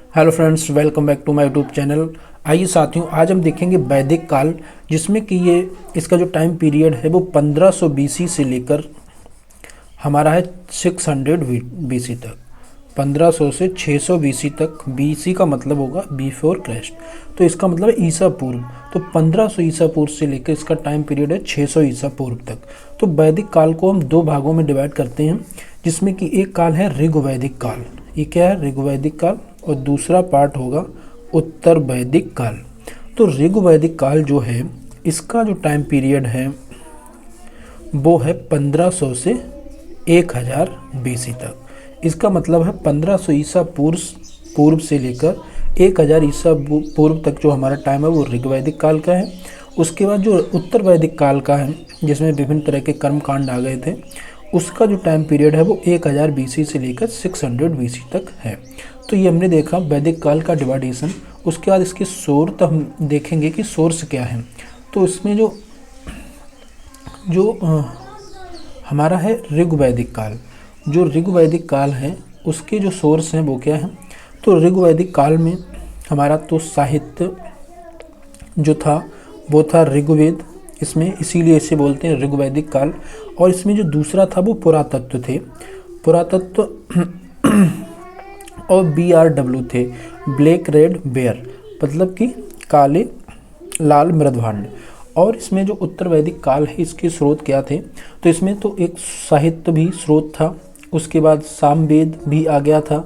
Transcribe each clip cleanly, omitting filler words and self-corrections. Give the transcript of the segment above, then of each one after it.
Hello friends, welcome back to my YouTube channel. आइए साथियों, आज हम देखेंगे वैदिक काल, जिसमें कि ये इसका जो टाइम पीरियड है वो 1500 बीसी से लेकर हमारा है 600 बीसी तक। 1500 से 600 बीसी तक। बीसी का मतलब होगा बिफोर क्राइस्ट, तो इसका मतलब है ईसा पूर्व। तो 1500 ईसा पूर्व से लेकर इसका टाइम पीरियड है 600 ईसा पूर्व तक। तो वैदिक काल को हम दो भागों में डिवाइड करते हैं, जिसमें कि एक काल है ऋग्वैदिक काल। ये क्या है? ऋग्वैदिक काल। और दूसरा पार्ट होगा उत्तर वैदिक काल। तो ऋग्वैदिक काल जो है, इसका जो टाइम पीरियड है वो है 1500 से 1000 बीसी तक। इसका मतलब है 1500 ईसा पूर्व से लेकर 1000 ईसा पूर्व तक जो हमारा टाइम है वो ऋग्वैदिक काल का है। उसके बाद जो उत्तर वैदिक काल का है, जिसमें विभिन्न तरह के कर्म कांड आ गए थे, उसका जो टाइम पीरियड है वो 1000 बीसी से लेकर 600 बीसी तक है। तो ये हमने देखा वैदिक काल का डिवाइडेशन। उसके बाद इसके सोर्स हम देखेंगे कि सोर्स क्या है। तो इसमें जो जो हमारा है ऋग्वैदिक काल। जो ऋग्वैदिक काल है उसके जो सोर्स हैं वो क्या है? तो ऋग्वैदिक काल में हमारा तो साहित्य जो था वो था ऋग्वेद, इसमें इसीलिए इसे बोलते हैं ऋग्वैदिक काल। और इसमें जो दूसरा था वो पुरातत्व थे। पुरातत्व और BRW थे, ब्लैक रेड बेयर, मतलब कि काले लाल मृदभांड। और इसमें जो उत्तर वैदिक काल है इसके स्रोत क्या थे? तो इसमें तो एक साहित्य भी स्रोत था, उसके बाद सामवेद भी आ गया था,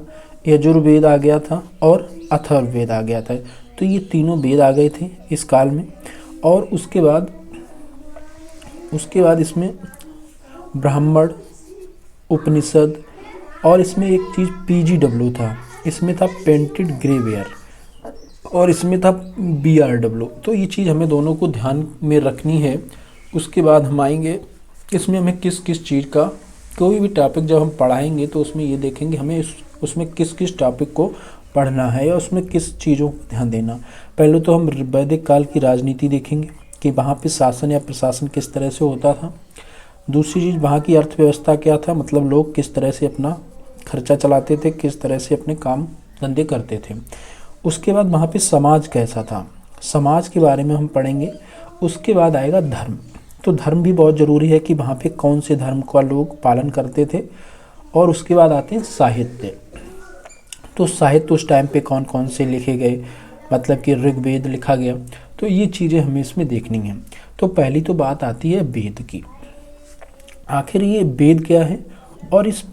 यजुर्वेद आ गया था और अथर्ववेद आ गया था। तो ये तीनों वेद आ गए थे इस काल में। और उसके बाद इसमें ब्राह्मण, उपनिषद, और इसमें एक चीज़ PGW था, इसमें था पेंटेड ग्रेवेयर, और इसमें था BRW। तो ये चीज़ हमें दोनों को ध्यान में रखनी है। उसके बाद हम आएंगे इसमें हमें किस किस चीज़ का, कोई भी टॉपिक जब हम पढ़ाएंगे तो उसमें ये देखेंगे हमें उसमें किस किस टॉपिक को पढ़ना है या उसमें किस चीज़ों को ध्यान देना। पहले तो हम वैदिक काल की राजनीति देखेंगे कि वहाँ पे शासन या प्रशासन किस तरह से होता था। दूसरी चीज़ वहाँ की अर्थव्यवस्था क्या था, मतलब लोग किस तरह से अपना खर्चा चलाते थे, किस तरह से अपने काम धंधे करते थे। उसके बाद वहाँ पे समाज कैसा था, समाज के बारे में हम पढ़ेंगे। उसके बाद आएगा धर्म। तो धर्म भी बहुत ज़रूरी है कि वहाँ पे कौन से धर्म का लोग पालन करते थे। और उसके बाद आते हैं साहित्य। तो साहित्य उस टाइम पे कौन कौन से लिखे गए, मतलब कि ऋग्वेद लिखा गया। तो ये चीज़ें हमें इसमें देखनी हैं। तो पहली तो बात आती है वेद की। आखिर ये वेद क्या है? और इस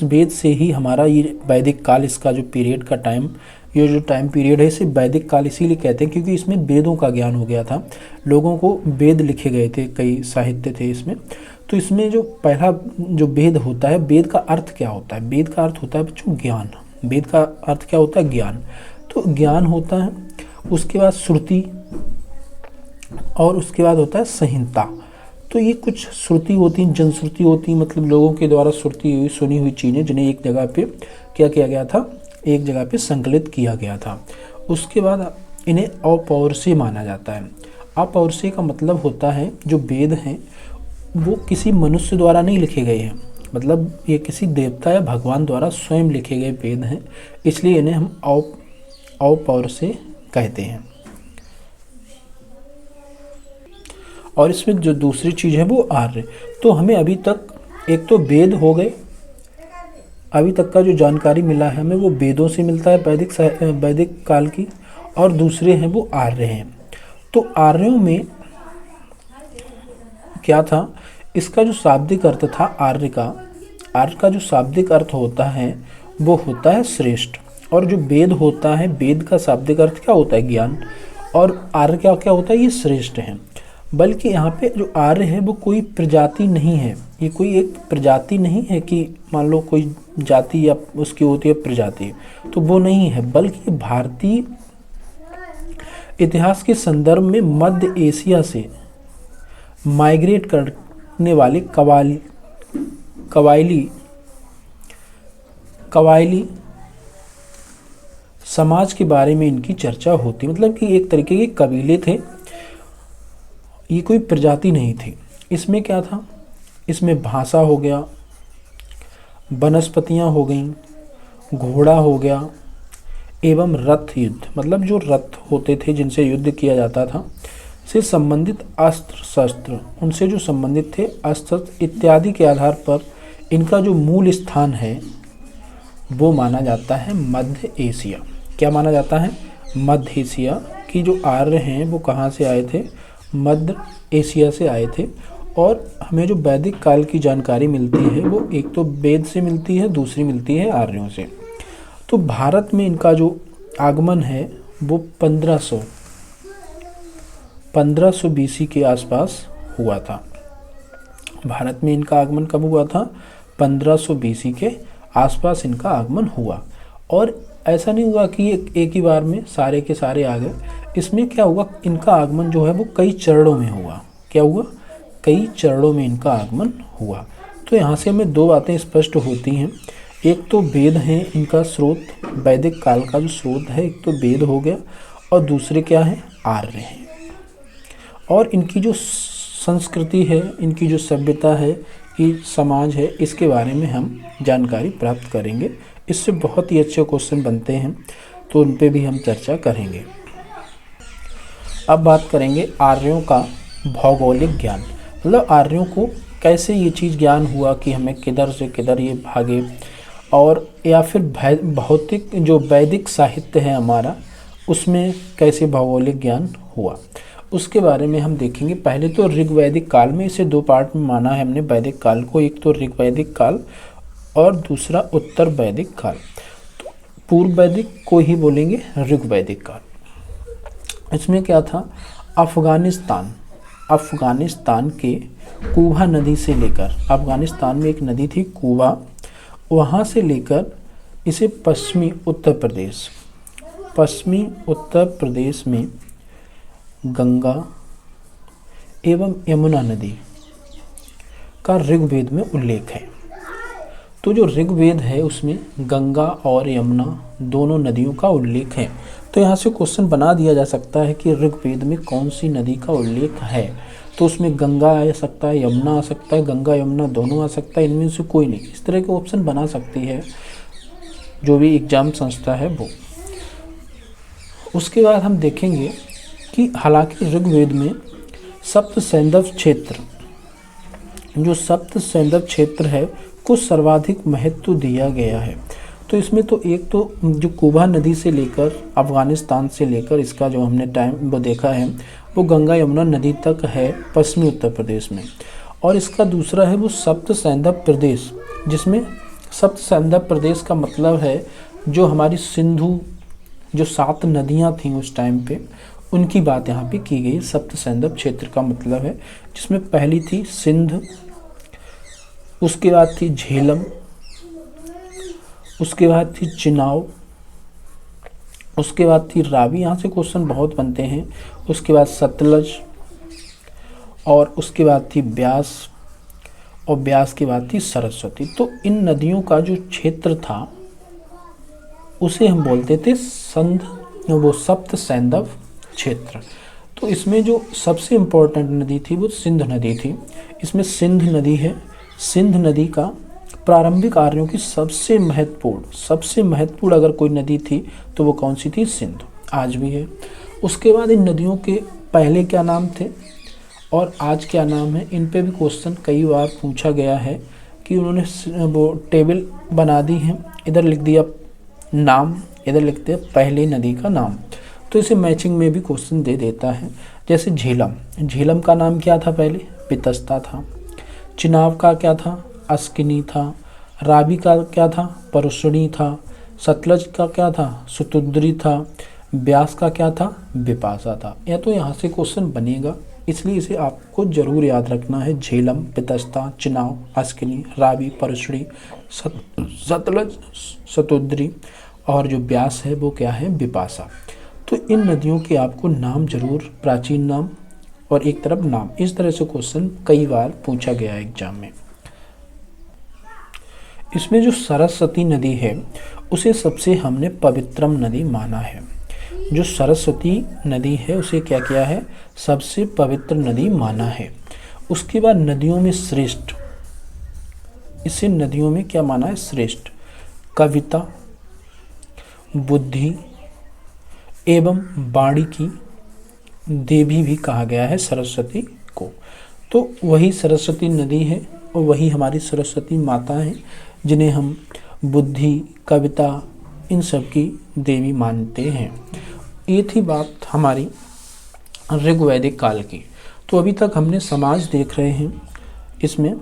वेद से ही हमारा ये वैदिक काल, इसका जो पीरियड का टाइम, ये जो टाइम पीरियड है इसे वैदिक काल इसीलिए कहते हैं क्योंकि इसमें वेदों का ज्ञान हो गया था। लोगों को वेद लिखे गए थे, कई साहित्य थे इसमें। तो इसमें जो पहला जो वेद होता है, वेद का अर्थ क्या होता है? वेद का अर्थ होता है बच्चों ज्ञान। वेद का अर्थ क्या होता है? ज्ञान। तो ज्ञान होता है। उसके बाद श्रुति, और उसके बाद होता है संहिता। तो ये कुछ श्रुति होती हैं, जनश्रुति होती हैं, मतलब लोगों के द्वारा श्रुति हुई सुनी हुई चीज़ें जिन्हें एक जगह पे क्या किया गया था, एक जगह पे संकलित किया गया था। उसके बाद इन्हें अपौरुषेय माना जाता है। अपौरुषेय का मतलब होता है जो वेद हैं वो किसी मनुष्य द्वारा नहीं लिखे गए हैं, मतलब ये किसी देवता या भगवान द्वारा स्वयं लिखे गए वेद हैं, इसलिए इन्हें हम अपौरुषेय कहते हैं। और इसमें जो दूसरी चीज़ है वो आर्य। तो हमें अभी तक एक तो वेद हो गए, अभी तक का जो जानकारी मिला है हमें वो वेदों से मिलता है वैदिक काल की, और दूसरे हैं वो आर्य हैं। तो आर्यों में क्या था? इसका जो शाब्दिक अर्थ था आर्य का जो शाब्दिक अर्थ होता है वो होता है श्रेष्ठ। और जो वेद होता है, वेद का शाब्दिक अर्थ क्या होता है? ज्ञान। और आर्य क्या क्या होता है? ये श्रेष्ठ हैं। बल्कि यहाँ पे जो आर्य है वो कोई प्रजाति नहीं है, ये कोई एक प्रजाति नहीं है कि मान लो कोई जाति या उसकी होती है प्रजाति, तो वो नहीं है। बल्कि भारतीय इतिहास के संदर्भ में मध्य एशिया से माइग्रेट करने वाले कबायली समाज के बारे में इनकी चर्चा होती, मतलब कि एक तरीके के कबीले थे, ये कोई प्रजाति नहीं थी। इसमें क्या था? इसमें भाषा हो गया, वनस्पतियाँ हो गईं, घोड़ा हो गया, एवं रथ युद्ध, मतलब जो रथ होते थे जिनसे युद्ध किया जाता था, से संबंधित अस्त्र शस्त्र, उनसे जो संबंधित थे अस्त्र इत्यादि के आधार पर इनका जो मूल स्थान है वो माना जाता है मध्य एशिया। क्या माना जाता है? मध्य एशिया की जो आर्य हैं वो कहाँ से आए थे? मध्य एशिया से आए थे। और हमें जो वैदिक काल की जानकारी मिलती है वो एक तो वेद से मिलती है, दूसरी मिलती है आर्यों से। तो भारत में इनका जो आगमन है वो 1500 बीसी के आसपास हुआ था। भारत में इनका आगमन कब हुआ था? 1500 बीसी के आसपास इनका आगमन हुआ। और ऐसा नहीं हुआ कि एक ही बार में सारे के सारे आ गए। इसमें क्या हुआ, इनका आगमन जो है वो कई चरणों में हुआ। क्या हुआ? कई चरणों में इनका आगमन हुआ। तो यहाँ से हमें दो बातें स्पष्ट होती हैं। एक तो वेद हैं इनका स्रोत, वैदिक काल का जो स्रोत है, एक तो वेद हो गया, और दूसरे क्या है? आर्य हैं। और इनकी जो संस्कृति है, इनकी जो सभ्यता है, कि समाज है, इसके बारे में हम जानकारी प्राप्त करेंगे। इससे बहुत ही अच्छे क्वेश्चन बनते हैं, तो उन पे भी हम चर्चा करेंगे। अब बात करेंगे आर्यों का भौगोलिक ज्ञान, मतलब आर्यों को कैसे ये चीज़ ज्ञान हुआ कि हमें किधर से किधर ये भागे, और या फिर भौतिक जो वैदिक साहित्य है हमारा, उसमें कैसे भौगोलिक ज्ञान हुआ, उसके बारे में हम देखेंगे। पहले तो ऋग्वैदिक काल में, इसे दो पार्ट में माना है हमने वैदिक काल को, एक तो ऋग्वैदिक काल और दूसरा उत्तर वैदिक काल। तो पूर्व वैदिक को ही बोलेंगे ऋग्वैदिक काल। इसमें क्या था? अफगानिस्तान के कूबा नदी से लेकर, अफगानिस्तान में एक नदी थी कूबा, वहाँ से लेकर इसे पश्चिमी उत्तर प्रदेश में गंगा एवं यमुना नदी का ऋग्वेद में उल्लेख है। तो जो ऋग्वेद है उसमें गंगा और यमुना दोनों नदियों का उल्लेख है। तो यहाँ से क्वेश्चन बना दिया जा सकता है कि ऋग्वेद में कौन सी नदी का उल्लेख है। तो उसमें गंगा आ सकता है, यमुना आ सकता है, गंगा यमुना दोनों आ सकता है, इनमें से कोई नहीं। इस तरह के ऑप्शन बना सकती है जो भी एग्जाम संस्था है वो। उसके बाद हम देखेंगे कि हालांकि ऋग्वेद में सप्त सैंधव क्षेत्र है को सर्वाधिक महत्व दिया गया है। तो इसमें तो एक तो जो कूबा नदी से लेकर, अफगानिस्तान से लेकर, इसका जो हमने टाइम वो देखा है वो गंगा यमुना नदी तक है पश्चिमी उत्तर प्रदेश में। और इसका दूसरा है वो सप्त सैंधव प्रदेश, जिसमें सप्त सैंधव प्रदेश का मतलब है जो हमारी सिंधु जो 7 नदियाँ थीं उस टाइम पे, उनकी बात यहाँ पे की गई। सप्त सैंधव क्षेत्र का मतलब है जिसमें पहली थी सिंध, उसके बाद थी झेलम, उसके बाद थी चिनाव, उसके बाद थी रावी, यहाँ से क्वेश्चन बहुत बनते हैं, उसके बाद सतलज, और उसके बाद थी ब्यास, और ब्यास के बाद थी सरस्वती। तो इन नदियों का जो क्षेत्र था उसे हम बोलते थे सप्त सैंधव क्षेत्र। तो इसमें जो सबसे इम्पोर्टेंट नदी थी वो सिंध नदी थी। इसमें सिंध नदी है। सिंध नदी का प्रारंभिक आर्यों की सबसे महत्वपूर्ण अगर कोई नदी थी तो वो कौन सी थी? सिंध, आज भी है। उसके बाद इन नदियों के पहले क्या नाम थे और आज क्या नाम है, इन पे भी क्वेश्चन कई बार पूछा गया है कि उन्होंने वो टेबल बना दी है, इधर लिख दिया नाम, इधर लिख दिया पहले नदी का नाम। तो इसे मैचिंग में भी क्वेश्चन दे देता है। जैसे झेलम का नाम क्या था? पहले पितस्ता था। चिनाव का क्या था? अस्किनी था। रावी का क्या था? परुष्णी था। सतलज का क्या था? सुतुद्री था। ब्यास का क्या था? बिपाशा था। या तो यहाँ से क्वेश्चन बनेगा, इसलिए इसे आपको जरूर याद रखना है। झेलम, पितस्ता, चिनाव, अस्किनी, रावी, परुष्णी, सतलज, सतुद्री, और जो ब्यास है वो क्या है? बिपाशा। तो इन नदियों के आपको नाम जरूर, प्राचीन नाम और एक तरफ नाम, इस तरह से क्वेश्चन कई बार पूछा गया है एग्जाम में। इसमें जो सरस्वती नदी है उसे सबसे हमने पवित्रम नदी माना है। जो सरस्वती नदी है उसे क्या किया है? सबसे पवित्र नदी माना है। उसके बाद नदियों में श्रेष्ठ, इसे नदियों में क्या माना है? श्रेष्ठ। कविता, बुद्धि एवं वाणी की देवी भी कहा गया है सरस्वती को। तो वही सरस्वती नदी है और वही हमारी सरस्वती माता है, जिन्हें हम बुद्धि, कविता, इन सब की देवी मानते हैं। ये थी बात हमारी ऋग्वैदिक काल की। तो अभी तक हमने समाज देख रहे हैं। इसमें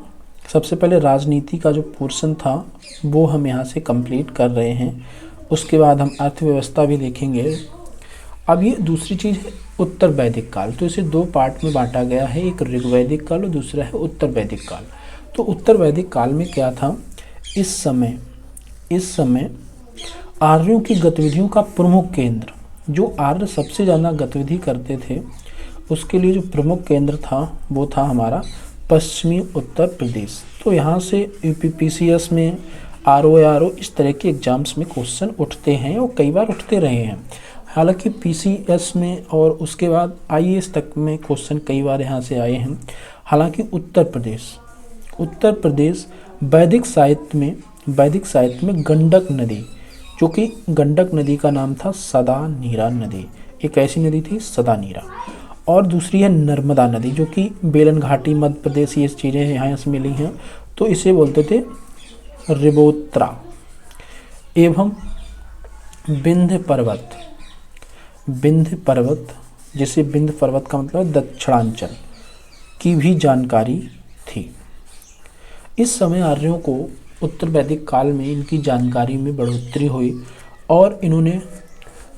सबसे पहले राजनीति का जो पोर्शन था वो हम यहाँ से कंप्लीट कर रहे हैं। उसके बाद हम अर्थव्यवस्था भी देखेंगे। अब ये दूसरी चीज़ है उत्तर वैदिक काल। तो इसे दो पार्ट में बांटा गया है, एक ऋग्वैदिक काल और दूसरा है उत्तर वैदिक काल। तो उत्तर वैदिक काल में क्या था, इस समय आर्यों की गतिविधियों का प्रमुख केंद्र, जो आर्य सबसे ज़्यादा गतिविधि करते थे, उसके लिए जो प्रमुख केंद्र था वो था हमारा पश्चिमी उत्तर प्रदेश। तो यहाँ से यूपीपीसीएस में आरओ इस तरह के एग्जाम्स में क्वेश्चन उठते हैं और कई बार उठते रहे हैं। हालांकि पीसीएस में और उसके बाद आईएएस तक में क्वेश्चन कई बार यहाँ से आए हैं। हालांकि उत्तर प्रदेश वैदिक साहित्य में गंडक नदी, जो कि गंडक नदी का नाम था सदानीरा नदी, एक ऐसी नदी थी सदानीरा। और दूसरी है नर्मदा नदी, जो कि बेलन घाटी मध्य प्रदेश, ये चीज़ें यहाँ से मिली हैं। तो इसे बोलते थे रिबोत्रा। एवं विंध्य पर्वत, जिसे विंध्य पर्वत का मतलब दक्षिणांचल की भी जानकारी थी। इस समय आर्यों को उत्तर वैदिक काल में इनकी जानकारी में बढ़ोतरी हुई और इन्होंने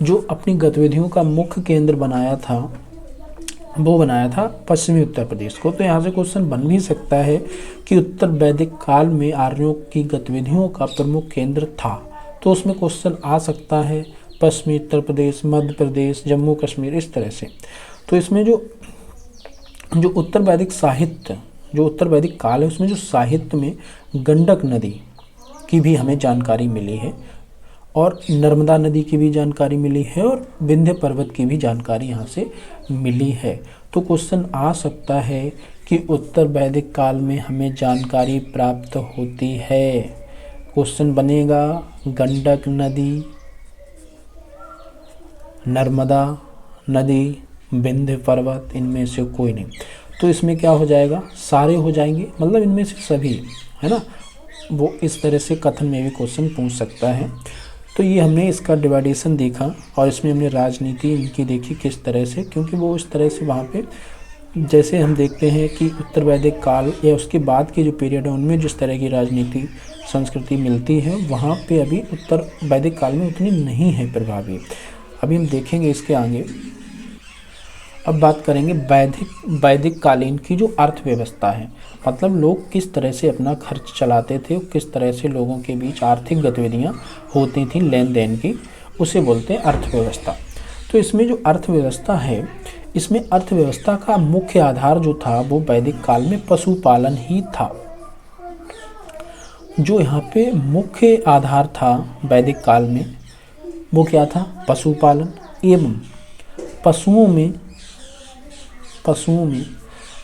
जो अपनी गतिविधियों का मुख्य केंद्र बनाया था वो बनाया था पश्चिमी उत्तर प्रदेश को। तो यहाँ से क्वेश्चन बन भी सकता है कि उत्तर वैदिक काल में आर्यों की गतिविधियों का प्रमुख केंद्र था। तो उसमें क्वेश्चन आ सकता है पश्चिमी उत्तर प्रदेश, मध्य प्रदेश, जम्मू कश्मीर, इस तरह से। तो इसमें जो उत्तर वैदिक साहित्य, जो उत्तर वैदिक काल है, उसमें जो साहित्य में गंडक नदी की भी हमें जानकारी मिली है और नर्मदा नदी की भी जानकारी मिली है और विंध्य पर्वत की भी जानकारी यहाँ से मिली है। तो क्वेश्चन आ सकता है कि उत्तर वैदिक काल में हमें जानकारी प्राप्त होती है। क्वेश्चन बनेगा गंडक नदी, नर्मदा नदी, विंध्य पर्वत, इनमें से कोई नहीं। तो इसमें क्या हो जाएगा, सारे हो जाएंगे, मतलब इनमें से सभी, है ना। वो इस तरह से कथन में भी क्वेश्चन पूछ सकता है। तो ये हमने इसका डिवाइडेशन देखा और इसमें हमने राजनीति इनकी देखी किस तरह से, क्योंकि वो इस तरह से वहाँ पे जैसे हम देखते हैं कि उत्तर वैदिक काल या उसके बाद के जो पीरियड है उनमें जिस तरह की राजनीति संस्कृति मिलती है, वहाँ पे अभी उत्तर वैदिक काल में उतनी नहीं है प्रभावी। अभी हम देखेंगे इसके आगे। अब बात करेंगे वैदिक कालीन की जो अर्थव्यवस्था है, मतलब लोग किस तरह से अपना खर्च चलाते थे, किस तरह से लोगों के बीच आर्थिक गतिविधियां होती थी लेन देन की, उसे बोलते हैं अर्थव्यवस्था। तो इसमें जो अर्थव्यवस्था है, इसमें अर्थव्यवस्था का मुख्य आधार जो था वो वैदिक काल में पशुपालन ही था। जो यहाँ पे मुख्य आधार था वैदिक काल में वो क्या था, पशुपालन। एवं पशुओं में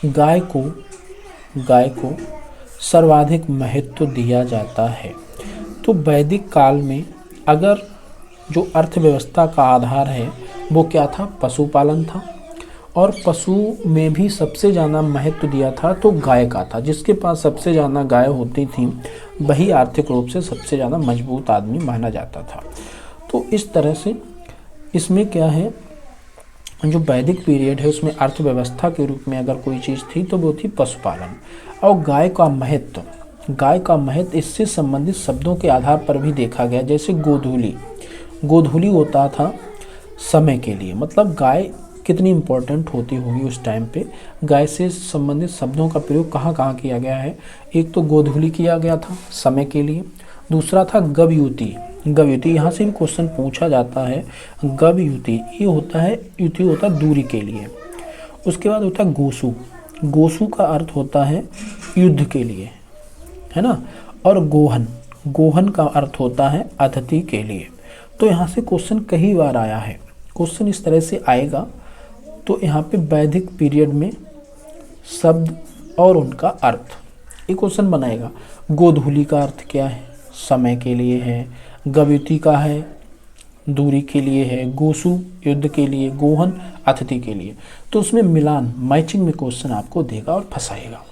गाय को सर्वाधिक महत्व दिया जाता है। तो वैदिक काल में अगर जो अर्थव्यवस्था का आधार है वो क्या था, पशुपालन था। और पशु में भी सबसे ज़्यादा महत्व दिया था तो गाय का था। जिसके पास सबसे ज़्यादा गाय होती थी वही आर्थिक रूप से सबसे ज़्यादा मजबूत आदमी माना जाता था। तो इस तरह से इसमें क्या है, जो वैदिक पीरियड है उसमें अर्थव्यवस्था के रूप में अगर कोई चीज़ थी तो वो थी पशुपालन। और गाय का महत्व इससे संबंधित शब्दों के आधार पर भी देखा गया। जैसे गोधूली होता था समय के लिए, मतलब गाय कितनी इम्पोर्टेंट होती होगी उस टाइम पे। गाय से संबंधित शब्दों का प्रयोग कहाँ कहाँ किया गया है, एक तो गोधूली किया गया था समय के लिए, दूसरा था गवयुति। यहाँ से भी क्वेश्चन पूछा जाता है। गवयुति ये होता है, युति होता है दूरी के लिए। उसके बाद होता है गोसु का अर्थ होता है युद्ध के लिए, है ना। और गोहन का अर्थ होता है अतिथि के लिए। तो यहाँ से क्वेश्चन कई बार आया है। क्वेश्चन इस तरह से आएगा। तो यहाँ पे वैदिक पीरियड में शब्द और उनका अर्थ, एक क्वेश्चन बनाएगा। गोधूली का अर्थ क्या है, समय के लिए है। गवयुति का है दूरी के लिए है, गोसु युद्ध के लिए, गोहन अतिथि के लिए। तो उसमें मिलान मैचिंग में क्वेश्चन आपको देगा और फंसाएगा।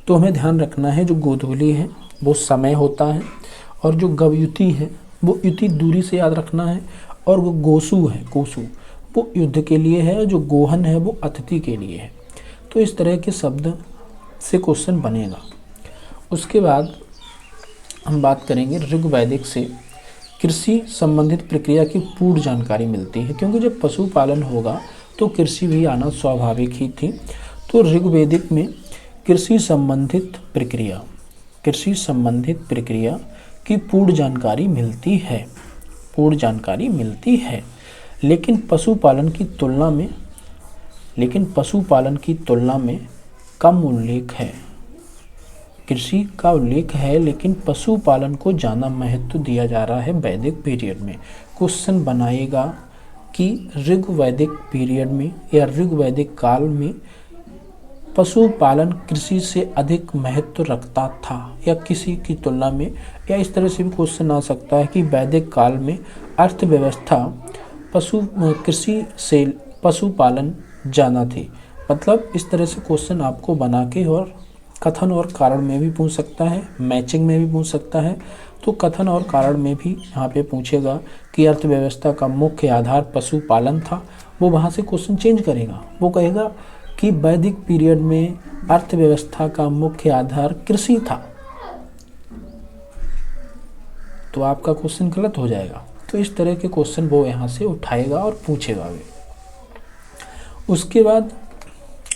तो हमें ध्यान रखना है जो गोधूली है वो समय होता है, और जो गवयुति है वो युति दूरी से याद रखना है, और वो गोसु है, गोसु वो युद्ध के लिए है, जो गोहन है वो अतिथि के लिए है। तो इस तरह के शब्द से क्वेश्चन बनेगा। उसके बाद हम बात करेंगे ऋग्वैदिक से कृषि संबंधित प्रक्रिया की पूर्ण जानकारी मिलती है, क्योंकि जब पशुपालन होगा तो कृषि भी आना स्वाभाविक ही थी। तो ऋग्वैदिक में कृषि संबंधित प्रक्रिया की पूर्ण जानकारी मिलती है, पूर्ण जानकारी मिलती है। लेकिन पशुपालन की तुलना में कम उल्लेख है। कृषि का उल्लेख है, लेकिन पशुपालन को ज़्यादा महत्व दिया जा रहा है वैदिक पीरियड में। क्वेश्चन बनाएगा कि ऋग्वैदिक पीरियड में या ऋग्वैदिक काल में पशुपालन कृषि से अधिक महत्व रखता था या किसी की तुलना में, या इस तरह से भी क्वेश्चन आ सकता है कि वैदिक काल में अर्थव्यवस्था कृषि से पशुपालन ज़्यादा थी। मतलब इस तरह से क्वेश्चन आपको बना के और कथन और कारण में भी पूछ सकता है, मैचिंग में भी पूछ सकता है। तो कथन और कारण में भी यहाँ पे पूछेगा कि अर्थव्यवस्था का मुख्य आधार पशुपालन था, वो वहाँ से क्वेश्चन चेंज करेगा, वो कहेगा कि वैदिक पीरियड में अर्थव्यवस्था का मुख्य आधार कृषि था, तो आपका क्वेश्चन गलत हो जाएगा। तो इस तरह के क्वेश्चन वो यहाँ से उठाएगा और पूछेगा भी। उसके बाद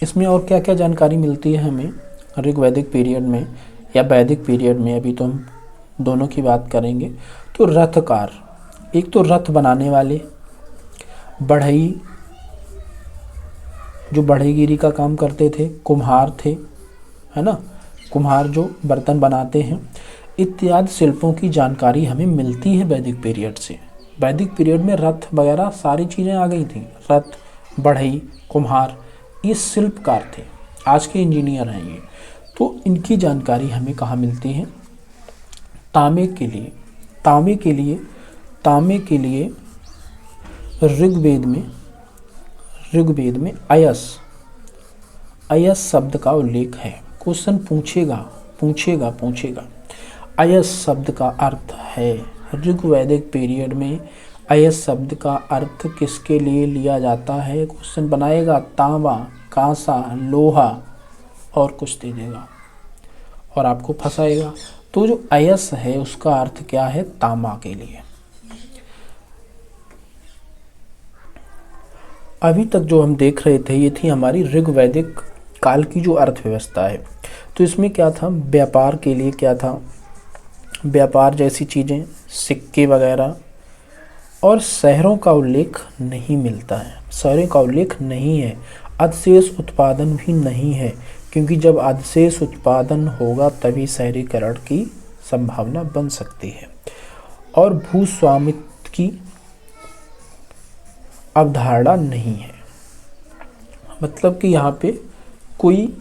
इसमें और क्या क्या जानकारी मिलती है हमें ऋग्वैदिक पीरियड में या वैदिक पीरियड में, अभी तो हम दोनों की बात करेंगे। तो रथकार, एक तो रथ बनाने वाले, बढ़ई जो बढ़ईगिरी का काम करते थे, कुम्हार थे, है ना, कुम्हार जो बर्तन बनाते हैं, इत्यादि शिल्पों की जानकारी हमें मिलती है वैदिक पीरियड से। वैदिक पीरियड में रथ वगैरह सारी चीज़ें आ गई थी। रथ, बढ़ई, कुम्हार ये शिल्पकार थे, आज के इंजीनियर हैं ये। तो इनकी जानकारी हमें कहाँ मिलती है? तांबे के लिए ऋग्वेद में अयस शब्द का उल्लेख है। क्वेश्चन पूछेगा अयस शब्द का अर्थ है, ऋग्वैदिक पीरियड में अयस शब्द का अर्थ किसके लिए लिया जाता है? क्वेश्चन बनाएगा तांबा, कांसा, लोहा और कुछ दे देगा और आपको फंसाएगा। तो जो अयस है उसका अर्थ क्या है? तांबा के लिए। अभी तक जो हम देख रहे थे ये थी हमारी ऋग्वैदिक काल की जो अर्थव्यवस्था है। तो इसमें क्या था? व्यापार के लिए क्या था? व्यापार जैसी चीज़ें, सिक्के वगैरह, और शहरों का उल्लेख नहीं मिलता है, शहरों का उल्लेख नहीं है। अधिशेष उत्पादन भी नहीं है, क्योंकि जब अधिशेष उत्पादन होगा तभी शहरीकरण की संभावना बन सकती है। और भूस्वामित्व की अवधारणा नहीं है, मतलब कि यहाँ पे कोई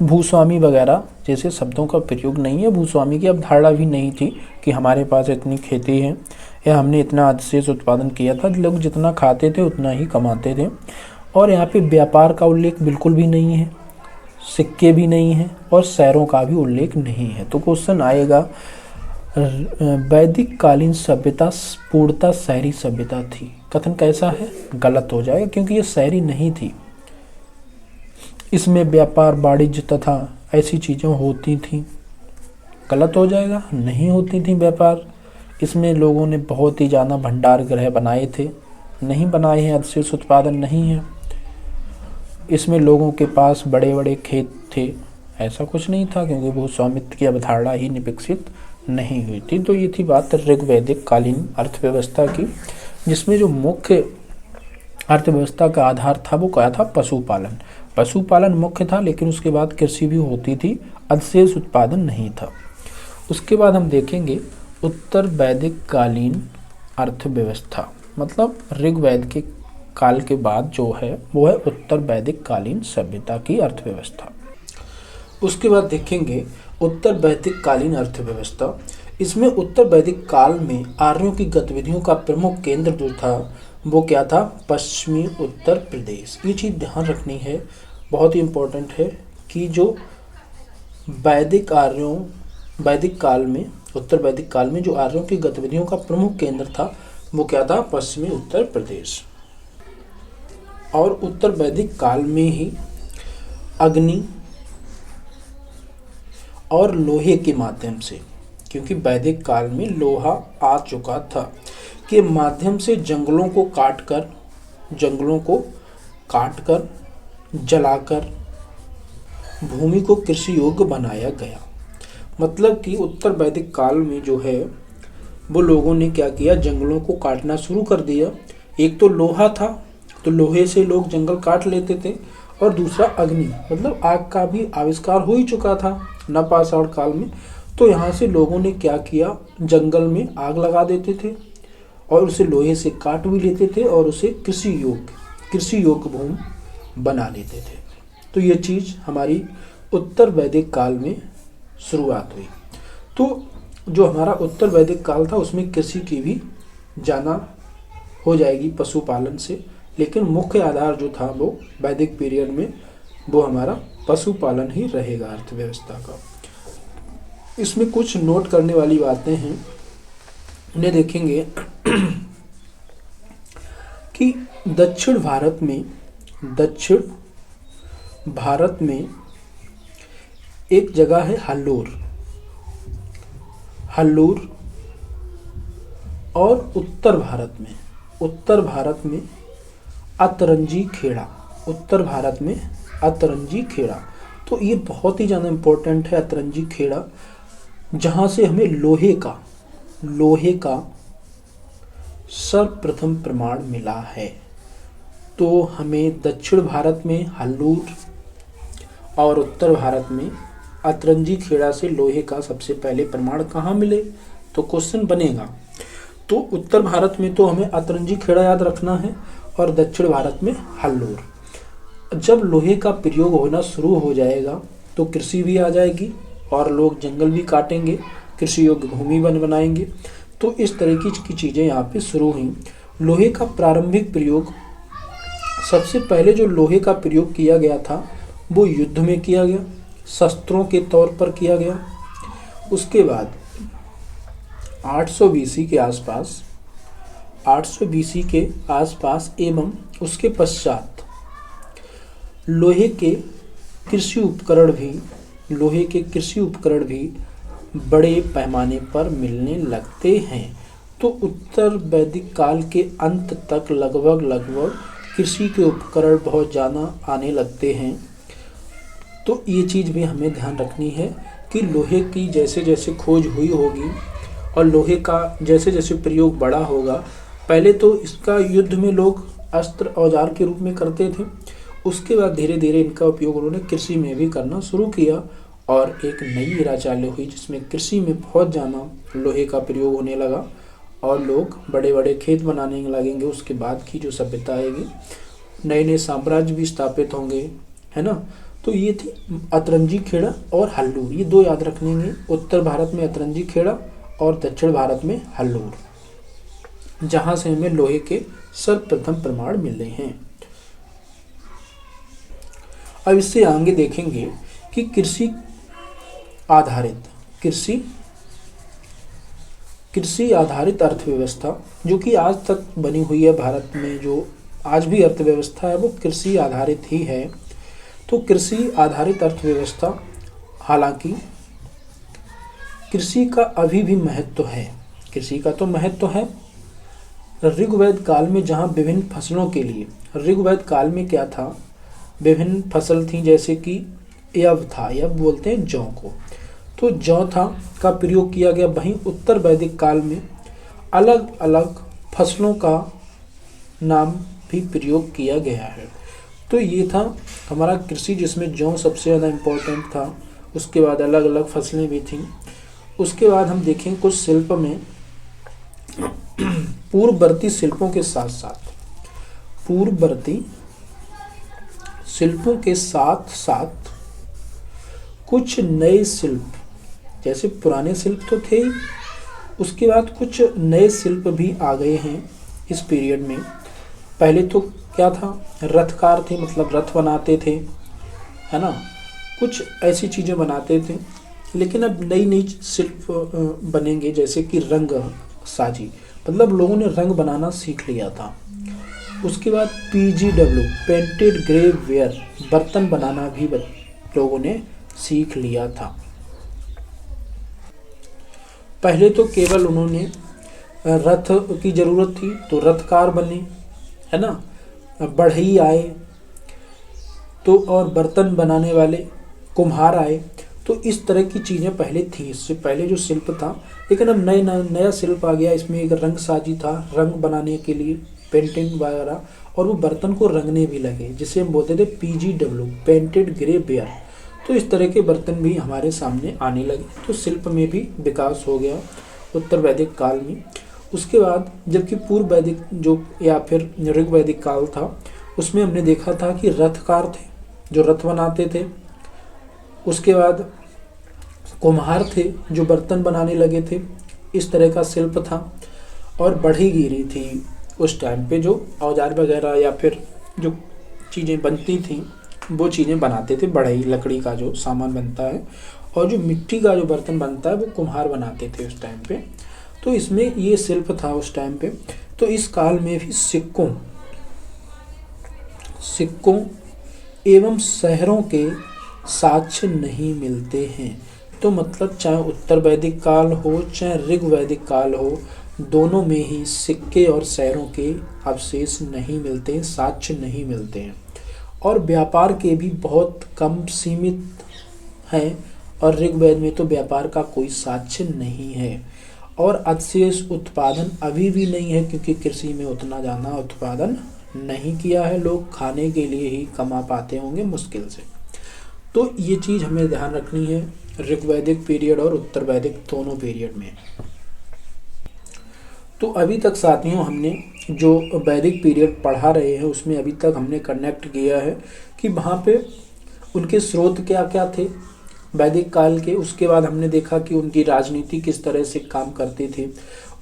भूस्वामी वगैरह जैसे शब्दों का प्रयोग नहीं है। भूस्वामी की अवधारणा भी नहीं थी कि हमारे पास इतनी खेती है या हमने इतना अधिशेष उत्पादन किया था। लोग जितना खाते थे उतना ही कमाते थे। और यहाँ पे व्यापार का उल्लेख बिल्कुल भी नहीं है, सिक्के भी नहीं है और शहरों का भी उल्लेख नहीं है। तो क्वेश्चन आएगा वैदिक कालीन सभ्यता पूर्णतः शहरी सभ्यता थी। कथन कैसा है? गलत हो जाएगा, क्योंकि ये शहरी नहीं थी। इसमें व्यापार, वाणिज्य तथा ऐसी चीज़ें होती थी। गलत हो जाएगा, नहीं होती थी व्यापार। इसमें लोगों ने बहुत ही ज़्यादा भंडार गृह बनाए थे, नहीं बनाए हैं, अधिशेष उत्पादन नहीं है। इसमें लोगों के पास बड़े बड़े खेत थे, ऐसा कुछ नहीं था, क्योंकि भूस्वामित्व की अवधारणा ही विकसित नहीं हुई थी। तो ये थी बात ऋग्वैदिक कालीन अर्थव्यवस्था की, जिसमें जो मुख्य अर्थव्यवस्था का आधार था वो क्या था? पशुपालन। पशुपालन मुख्य था, लेकिन उसके बाद कृषि भी होती थी, अधिशेष उत्पादन नहीं था। उसके बाद हम देखेंगे उत्तर वैदिक कालीन अर्थव्यवस्था, मतलब ऋग्वेद के काल के बाद जो है वो है उत्तर वैदिक कालीन सभ्यता की अर्थव्यवस्था। उसके बाद देखेंगे उत्तर वैदिक कालीन अर्थव्यवस्था। इसमें उत्तर वैदिक काल में आर्यों की गतिविधियों का प्रमुख केंद्र जो था वो क्या था, पश्चिमी उत्तर प्रदेश। ये चीज़ ध्यान रखनी है, बहुत ही इम्पोर्टेंट है कि जो वैदिक काल में, उत्तर वैदिक काल में जो आर्यों की गतिविधियों का प्रमुख केंद्र था वो क्या था, पश्चिमी उत्तर प्रदेश। और उत्तर वैदिक काल में ही अग्नि और लोहे के माध्यम से, क्योंकि वैदिक काल में लोहा आ चुका था, के माध्यम से जंगलों को काटकर जलाकर भूमि को कृषि योग्य बनाया गया। मतलब कि उत्तर वैदिक काल में जो है वो लोगों ने क्या किया, जंगलों को काटना शुरू कर दिया। एक तो लोहा था तो लोहे से लोग जंगल काट लेते थे, और दूसरा अग्नि, मतलब आग का भी आविष्कार हो ही चुका था नवपाषाण काल में। तो यहाँ से लोगों ने क्या किया, जंगल में आग लगा देते थे और उसे लोहे से काट भी लेते थे और उसे कृषि योग्य भूमि बना लेते थे। तो ये चीज़ हमारी उत्तर वैदिक काल में शुरुआत हुई। तो जो हमारा उत्तर वैदिक काल था उसमें कृषि की भी जाना हो जाएगी पशुपालन से, लेकिन मुख्य आधार जो था वो वैदिक पीरियड में वो हमारा पशुपालन ही रहेगा अर्थव्यवस्था का। इसमें कुछ नोट करने वाली बातें हैं, उन्हें देखेंगे कि दक्षिण भारत में एक जगह है हल्लूर, और उत्तर भारत में अतरंजी खेड़ा। तो ये बहुत ही ज़्यादा इम्पोर्टेंट है अतरंजी खेड़ा, जहाँ से हमें लोहे का सर्वप्रथम प्रमाण मिला है। तो हमें दक्षिण भारत में हल्लूर और उत्तर भारत में अतरंजी खेड़ा से लोहे का सबसे पहले प्रमाण कहाँ मिले, तो क्वेश्चन बनेगा। तो उत्तर भारत में तो हमें अतरंजी खेड़ा याद रखना है और दक्षिण भारत में हल्लूर। जब लोहे का प्रयोग होना शुरू हो जाएगा तो कृषि भी आ जाएगी और लोग जंगल भी काटेंगे, कृषि योग्य भूमि बनाएंगे। तो इस तरीके की चीज़ें यहाँ पे शुरू हुई। लोहे का प्रारंभिक प्रयोग, सबसे पहले जो लोहे का प्रयोग किया गया था वो युद्ध में किया गया, शस्त्रों के तौर पर किया गया। उसके बाद 800 बीसी के आसपास एवं उसके पश्चात लोहे के कृषि उपकरण भी बड़े पैमाने पर मिलने लगते हैं। तो उत्तर वैदिक काल के अंत तक लगभग कृषि के उपकरण बहुत ज़्यादा आने लगते हैं। तो ये चीज़ भी हमें ध्यान रखनी है कि लोहे की जैसे जैसे खोज हुई होगी और लोहे का जैसे जैसे प्रयोग बड़ा होगा, पहले तो इसका युद्ध में लोग अस्त्र औजार के रूप में करते थे, उसके बाद धीरे धीरे इनका उपयोग उन्होंने कृषि में भी करना शुरू किया और एक नई इरा चालू हुई जिसमें कृषि में बहुत ज़्यादा लोहे का प्रयोग होने लगा और लोग बड़े बड़े खेत बनाने लगेंगे। उसके बाद की जो सभ्यता आएगी, नए नए साम्राज्य भी स्थापित होंगे, है ना। तो ये थी अतरंजी खेड़ा और हल्लूर, ये दो याद रखेंगे। उत्तर भारत में अतरंजी खेड़ा और दक्षिण भारत में हल्लूर, जहाँ से हमें लोहे के सर्वप्रथम प्रमाण मिले हैं। अब इससे आगे देखेंगे कि कृषि आधारित अर्थव्यवस्था जो कि आज तक बनी हुई है भारत में, जो आज भी अर्थव्यवस्था है वो कृषि आधारित ही है। तो कृषि आधारित अर्थव्यवस्था, हालांकि कृषि का अभी भी महत्व है, कृषि का तो महत्व है। ऋग्वेद काल में जहाँ विभिन्न फसलों के लिए, ऋग्वेद काल में क्या था, विभिन्न फसल थी, जैसे कि यव था, यव बोलते हैं जौ को, तो जौ था का प्रयोग किया गया। वहीं उत्तर वैदिक काल में अलग अलग फसलों का नाम भी प्रयोग किया गया है। तो ये था हमारा कृषि, जिसमें जौ सबसे ज़्यादा इम्पोर्टेंट था। उसके बाद अलग अलग फसलें भी थीं। उसके बाद हम देखें कुछ शिल्प में पूर्ववर्ती शिल्पों के साथ साथ कुछ नए शिल्प, जैसे पुराने शिल्प तो थे ही, उसके बाद कुछ नए शिल्प भी आ गए हैं इस पीरियड में। पहले तो क्या था, रथकार थे, मतलब रथ बनाते थे, है ना, कुछ ऐसी चीज़ें बनाते थे। लेकिन अब नई नई शिल्प बनेंगे, जैसे कि रंग साजी, मतलब लोगों ने रंग बनाना सीख लिया था। उसके बाद PGW पेंटेड ग्रे वेयर, बर्तन बनाना भी लोगों ने सीख लिया था। पहले तो केवल उन्होंने रथ की ज़रूरत थी तो रथकार बने, है ना, बढ़ई आए तो, और बर्तन बनाने वाले कुम्हार आए। तो इस तरह की चीज़ें पहले थी, इससे पहले जो शिल्प था। लेकिन अब नया शिल्प आ गया, इसमें एक रंग साजी था, रंग बनाने के लिए पेंटिंग वगैरह, और वो बर्तन को रंगने भी लगे, जिसे हम बोलते थे PGW पेंटेड ग्रे वेयर। तो इस तरह के बर्तन भी हमारे सामने आने लगे, तो शिल्प में भी विकास हो गया उत्तर वैदिक काल में। उसके बाद जबकि पूर्व वैदिक जो या फिर ऋग वैदिक काल था, उसमें हमने देखा था कि रथकार थे जो रथ बनाते थे। उसके बाद कुम्हार थे जो बर्तन बनाने लगे थे, इस तरह का शिल्प था। और बढ़ई गिरी थी उस टाइम पे, जो औजार वगैरह या फिर जो चीज़ें बनती थी वो चीज़ें बनाते थे। बढ़ई लकड़ी का जो सामान बनता है, और जो मिट्टी का जो बर्तन बनता है वो कुम्हार बनाते थे उस टाइम पे। तो इसमें ये शिल्प था उस टाइम पे। तो इस काल में भी सिक्कों एवं शहरों के साक्ष्य नहीं मिलते हैं। तो मतलब चाहे उत्तर वैदिक काल हो चाहे ऋग वैदिक काल हो, दोनों में ही सिक्के और शहरों के अवशेष नहीं मिलते हैं, साक्ष्य नहीं मिलते हैं। और व्यापार के भी बहुत कम सीमित हैं, और ऋग्वेद में तो व्यापार का कोई साक्ष्य नहीं है। और अवशेष उत्पादन अभी भी नहीं है, क्योंकि कृषि में उतना ज़्यादा उत्पादन नहीं किया है, लोग खाने के लिए ही कमा पाते होंगे मुश्किल से। तो ये चीज़ हमें ध्यान रखनी है ऋग्वैदिक पीरियड और उत्तर वैदिक दोनों पीरियड में। तो अभी तक साथियों हमने जो वैदिक पीरियड पढ़ा रहे हैं उसमें अभी तक हमने कनेक्ट किया है कि वहाँ पे उनके स्रोत क्या क्या थे वैदिक काल के। उसके बाद हमने देखा कि उनकी राजनीति किस तरह से काम करती थी।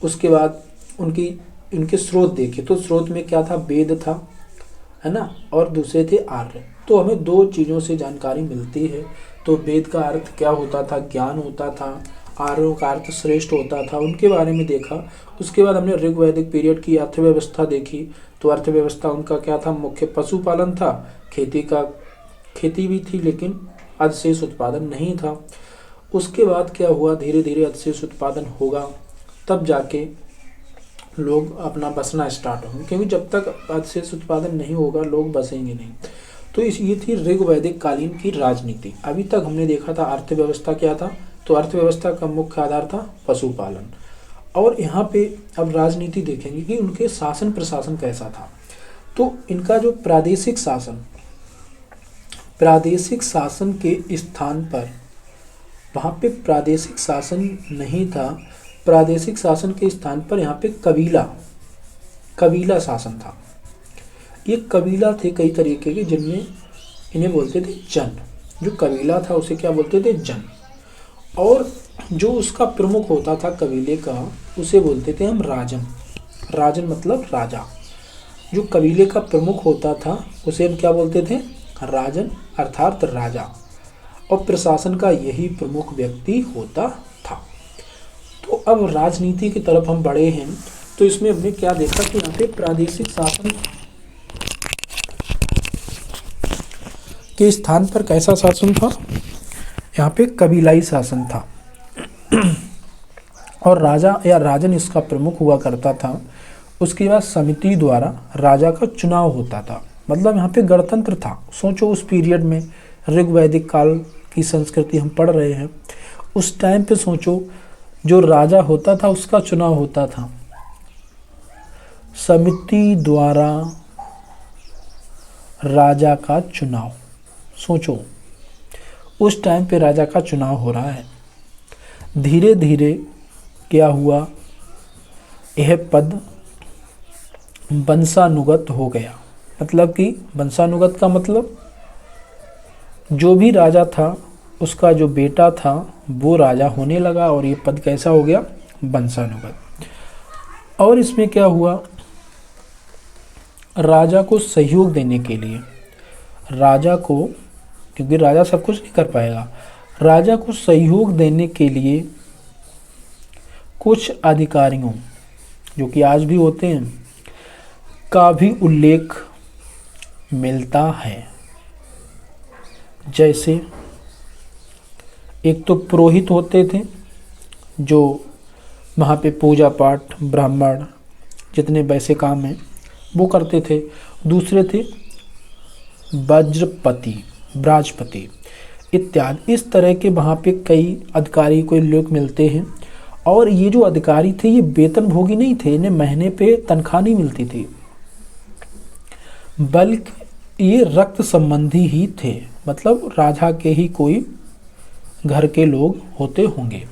उसके बाद उनके स्रोत देखे, तो स्रोत में क्या था, वेद था, है ना, और दूसरे थे आर्य। तो हमें दो चीज़ों से जानकारी मिलती है। तो वेद का अर्थ क्या होता था, ज्ञान होता था, आर्यों का अर्थ श्रेष्ठ होता था, उनके बारे में देखा। उसके बाद हमने ऋग्वैदिक पीरियड की अर्थव्यवस्था देखी। तो अर्थव्यवस्था उनका क्या था, मुख्य पशुपालन था, खेती भी थी, लेकिन अवशेष उत्पादन नहीं था। उसके बाद क्या हुआ, धीरे धीरे अवशेष उत्पादन होगा, तब जाके लोग अपना बसना स्टार्ट होंगे, क्योंकि जब तक अवशेष उत्पादन नहीं होगा लोग बसेंगे नहीं। तो ये थी ऋग्वैदिक कालीन की राजनीति। अभी तक हमने देखा था अर्थव्यवस्था क्या था, तो अर्थव्यवस्था का मुख्य आधार था पशुपालन। और यहाँ पे अब राजनीति देखेंगे कि उनके शासन प्रशासन कैसा था। तो इनका जो प्रादेशिक शासन के स्थान पर, वहाँ पे प्रादेशिक शासन नहीं था, प्रादेशिक शासन के स्थान पर यहाँ पे कबीला शासन था। ये कबीला थे कई तरीके के, जिनमें इन्हें बोलते थे जन। जो कबीला था उसे क्या बोलते थे, जन। और जो उसका प्रमुख होता था कबीले का, उसे बोलते थे हम राजन। राजन मतलब राजा। जो कबीले का प्रमुख होता था उसे हम क्या बोलते थे, राजन, अर्थात राजा। और प्रशासन का यही प्रमुख व्यक्ति होता था। तो अब राजनीति की तरफ हम बढ़े हैं। तो इसमें हमने क्या देखा कि यहाँ पे प्रादेशिक शासन के स्थान पर कैसा शासन था, यहाँ पे कबीलाई शासन था। और राजा या राजन इसका प्रमुख हुआ करता था। उसके बाद समिति द्वारा राजा का चुनाव होता था, मतलब यहाँ पे गणतंत्र था। सोचो उस पीरियड में, ऋग्वैदिक काल की संस्कृति हम पढ़ रहे हैं, उस टाइम पे सोचो जो राजा होता था उसका चुनाव होता था समिति द्वारा, राजा का चुनाव। सोचो उस टाइम पे राजा का चुनाव हो रहा है। धीरे धीरे क्या हुआ, यह पद वंशानुगत हो गया। मतलब कि वंशानुगत का मतलब जो भी राजा था उसका जो बेटा था वो राजा होने लगा, और ये पद कैसा हो गया, वंशानुगत। और इसमें क्या हुआ, राजा को सहयोग देने के लिए, राजा को, क्योंकि राजा सब कुछ नहीं कर पाएगा, राजा को सहयोग देने के लिए कुछ अधिकारियों, जो कि आज भी होते हैं, का भी उल्लेख मिलता है। जैसे एक तो पुरोहित होते थे जो वहाँ पे पूजा पाठ, ब्राह्मण, जितने वैसे काम हैं वो करते थे। दूसरे थे वज्रपति, ब्राजपति इत्यादि। इस तरह के वहाँ पे कई अधिकारी को लोग मिलते हैं। और ये जो अधिकारी थे ये वेतन भोगी नहीं थे, इन्हें महीने पे तनख्वाह नहीं मिलती थी, बल्कि ये रक्त संबंधी ही थे, मतलब राजा के ही कोई घर के लोग होते होंगे।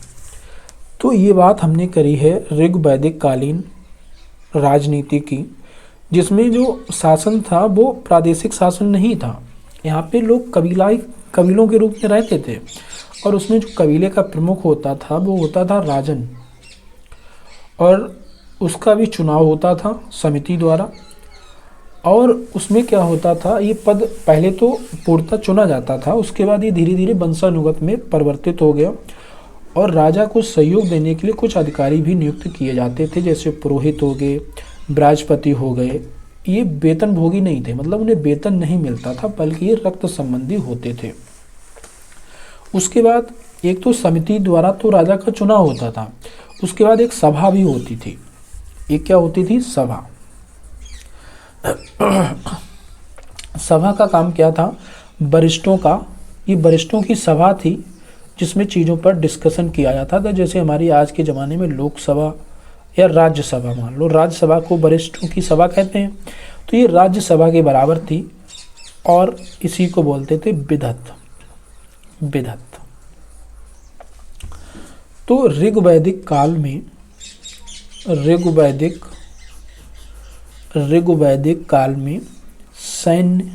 तो ये बात हमने करी है ऋग्वैदिक कालीन राजनीति की, जिसमें जो शासन था वो प्रादेशिक शासन नहीं था। यहाँ पे लोग कबीलों के रूप में रहते थे, और उसमें जो कबीले का प्रमुख होता था वो होता था राजन, और उसका भी चुनाव होता था समिति द्वारा। और उसमें क्या होता था, ये पद पहले तो पूर्णतः चुना जाता था, उसके बाद ये धीरे धीरे वंशानुगत में परिवर्तित हो गया, और राजा को सहयोग देने के लिए कुछ अधिकारी भी नियुक्त किए जाते थे, जैसे पुरोहित हो गए, ब्राजपति हो गए। ये वेतन भोगी नहीं थे, मतलब उन्हें वेतन नहीं मिलता था, बल्कि ये रक्त संबंधी होते थे। उसके बाद एक तो समिति द्वारा तो राजा का चुनाव होता था, उसके बाद एक सभा भी होती थी। एक क्या होती थी, सभा। सभा का काम क्या था, वरिष्ठों का, ये वरिष्ठों की सभा थी जिसमें चीज़ों पर डिस्कशन किया जाता था। जैसे हमारी आज के ज़माने में लोकसभा या राज्यसभा, मान लो राज्यसभा को वरिष्ठों की सभा कहते हैं, तो ये राज्यसभा के बराबर थी, और इसी को बोलते थे विधत। तो ऋग्वैदिक काल में, ऋग्वैदिक काल में सैन्य,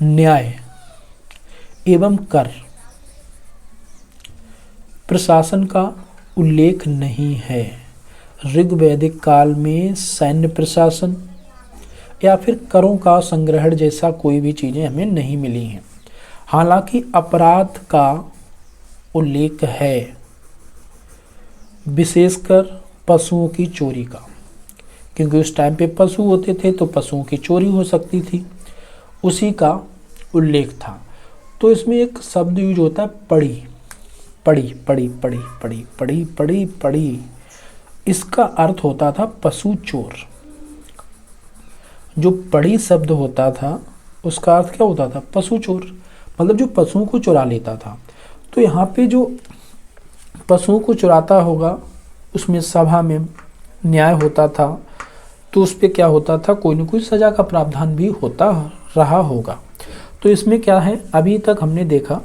न्याय एवं कर प्रशासन का उल्लेख नहीं है। ऋग्वैदिक काल में सैन्य प्रशासन या फिर करों का संग्रहण जैसा कोई भी चीज़ें हमें नहीं मिली हैं। हालांकि अपराध का उल्लेख है, विशेषकर पशुओं की चोरी का, क्योंकि उस टाइम पे पशु होते थे तो पशुओं की चोरी हो सकती थी, उसी का उल्लेख था। तो इसमें एक शब्द यूज होता है पड़ी, पड़ी पड़ी पड़ी पड़ी पड़ी पड़ी पड़ी, इसका अर्थ होता था पशु चोर। जो पड़ी शब्द होता था उसका अर्थ क्या होता था, पशु चोर, मतलब जो पशुओं को चुरा लेता था। तो यहाँ पे जो पशुओं को चुराता होगा उसमें सभा में न्याय होता था, तो उस पर क्या होता था, कोई न कोई सज़ा का प्रावधान भी होता रहा होगा। तो इसमें क्या है, अभी तक हमने देखा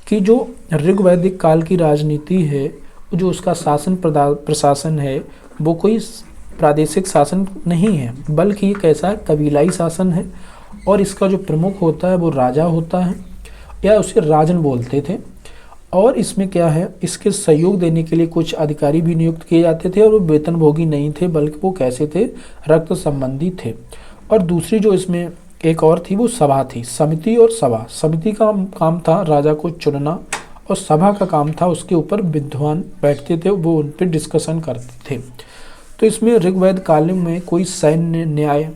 कि जो ऋग्वैदिक काल की राजनीति है, जो उसका शासन प्रशासन है, वो कोई प्रादेशिक शासन नहीं है, बल्कि ये कैसा है, कबीलाई शासन है। और इसका जो प्रमुख होता है वो राजा होता है, या उसे राजन बोलते थे। और इसमें क्या है, इसके सहयोग देने के लिए कुछ अधिकारी भी नियुक्त किए जाते थे, और वो वेतनभोगी नहीं थे, बल्कि वो कैसे थे, रक्त संबंधी थे। और दूसरी जो इसमें एक और थी वो सभा थी, समिति और सभा। समिति का काम था राजा को चुनना, और सभा का काम था उसके ऊपर विद्वान बैठते थे, वो उन पर डिस्कशन करते थे। तो इसमें ऋग्वेद काल में कोई सैन्य, न्याय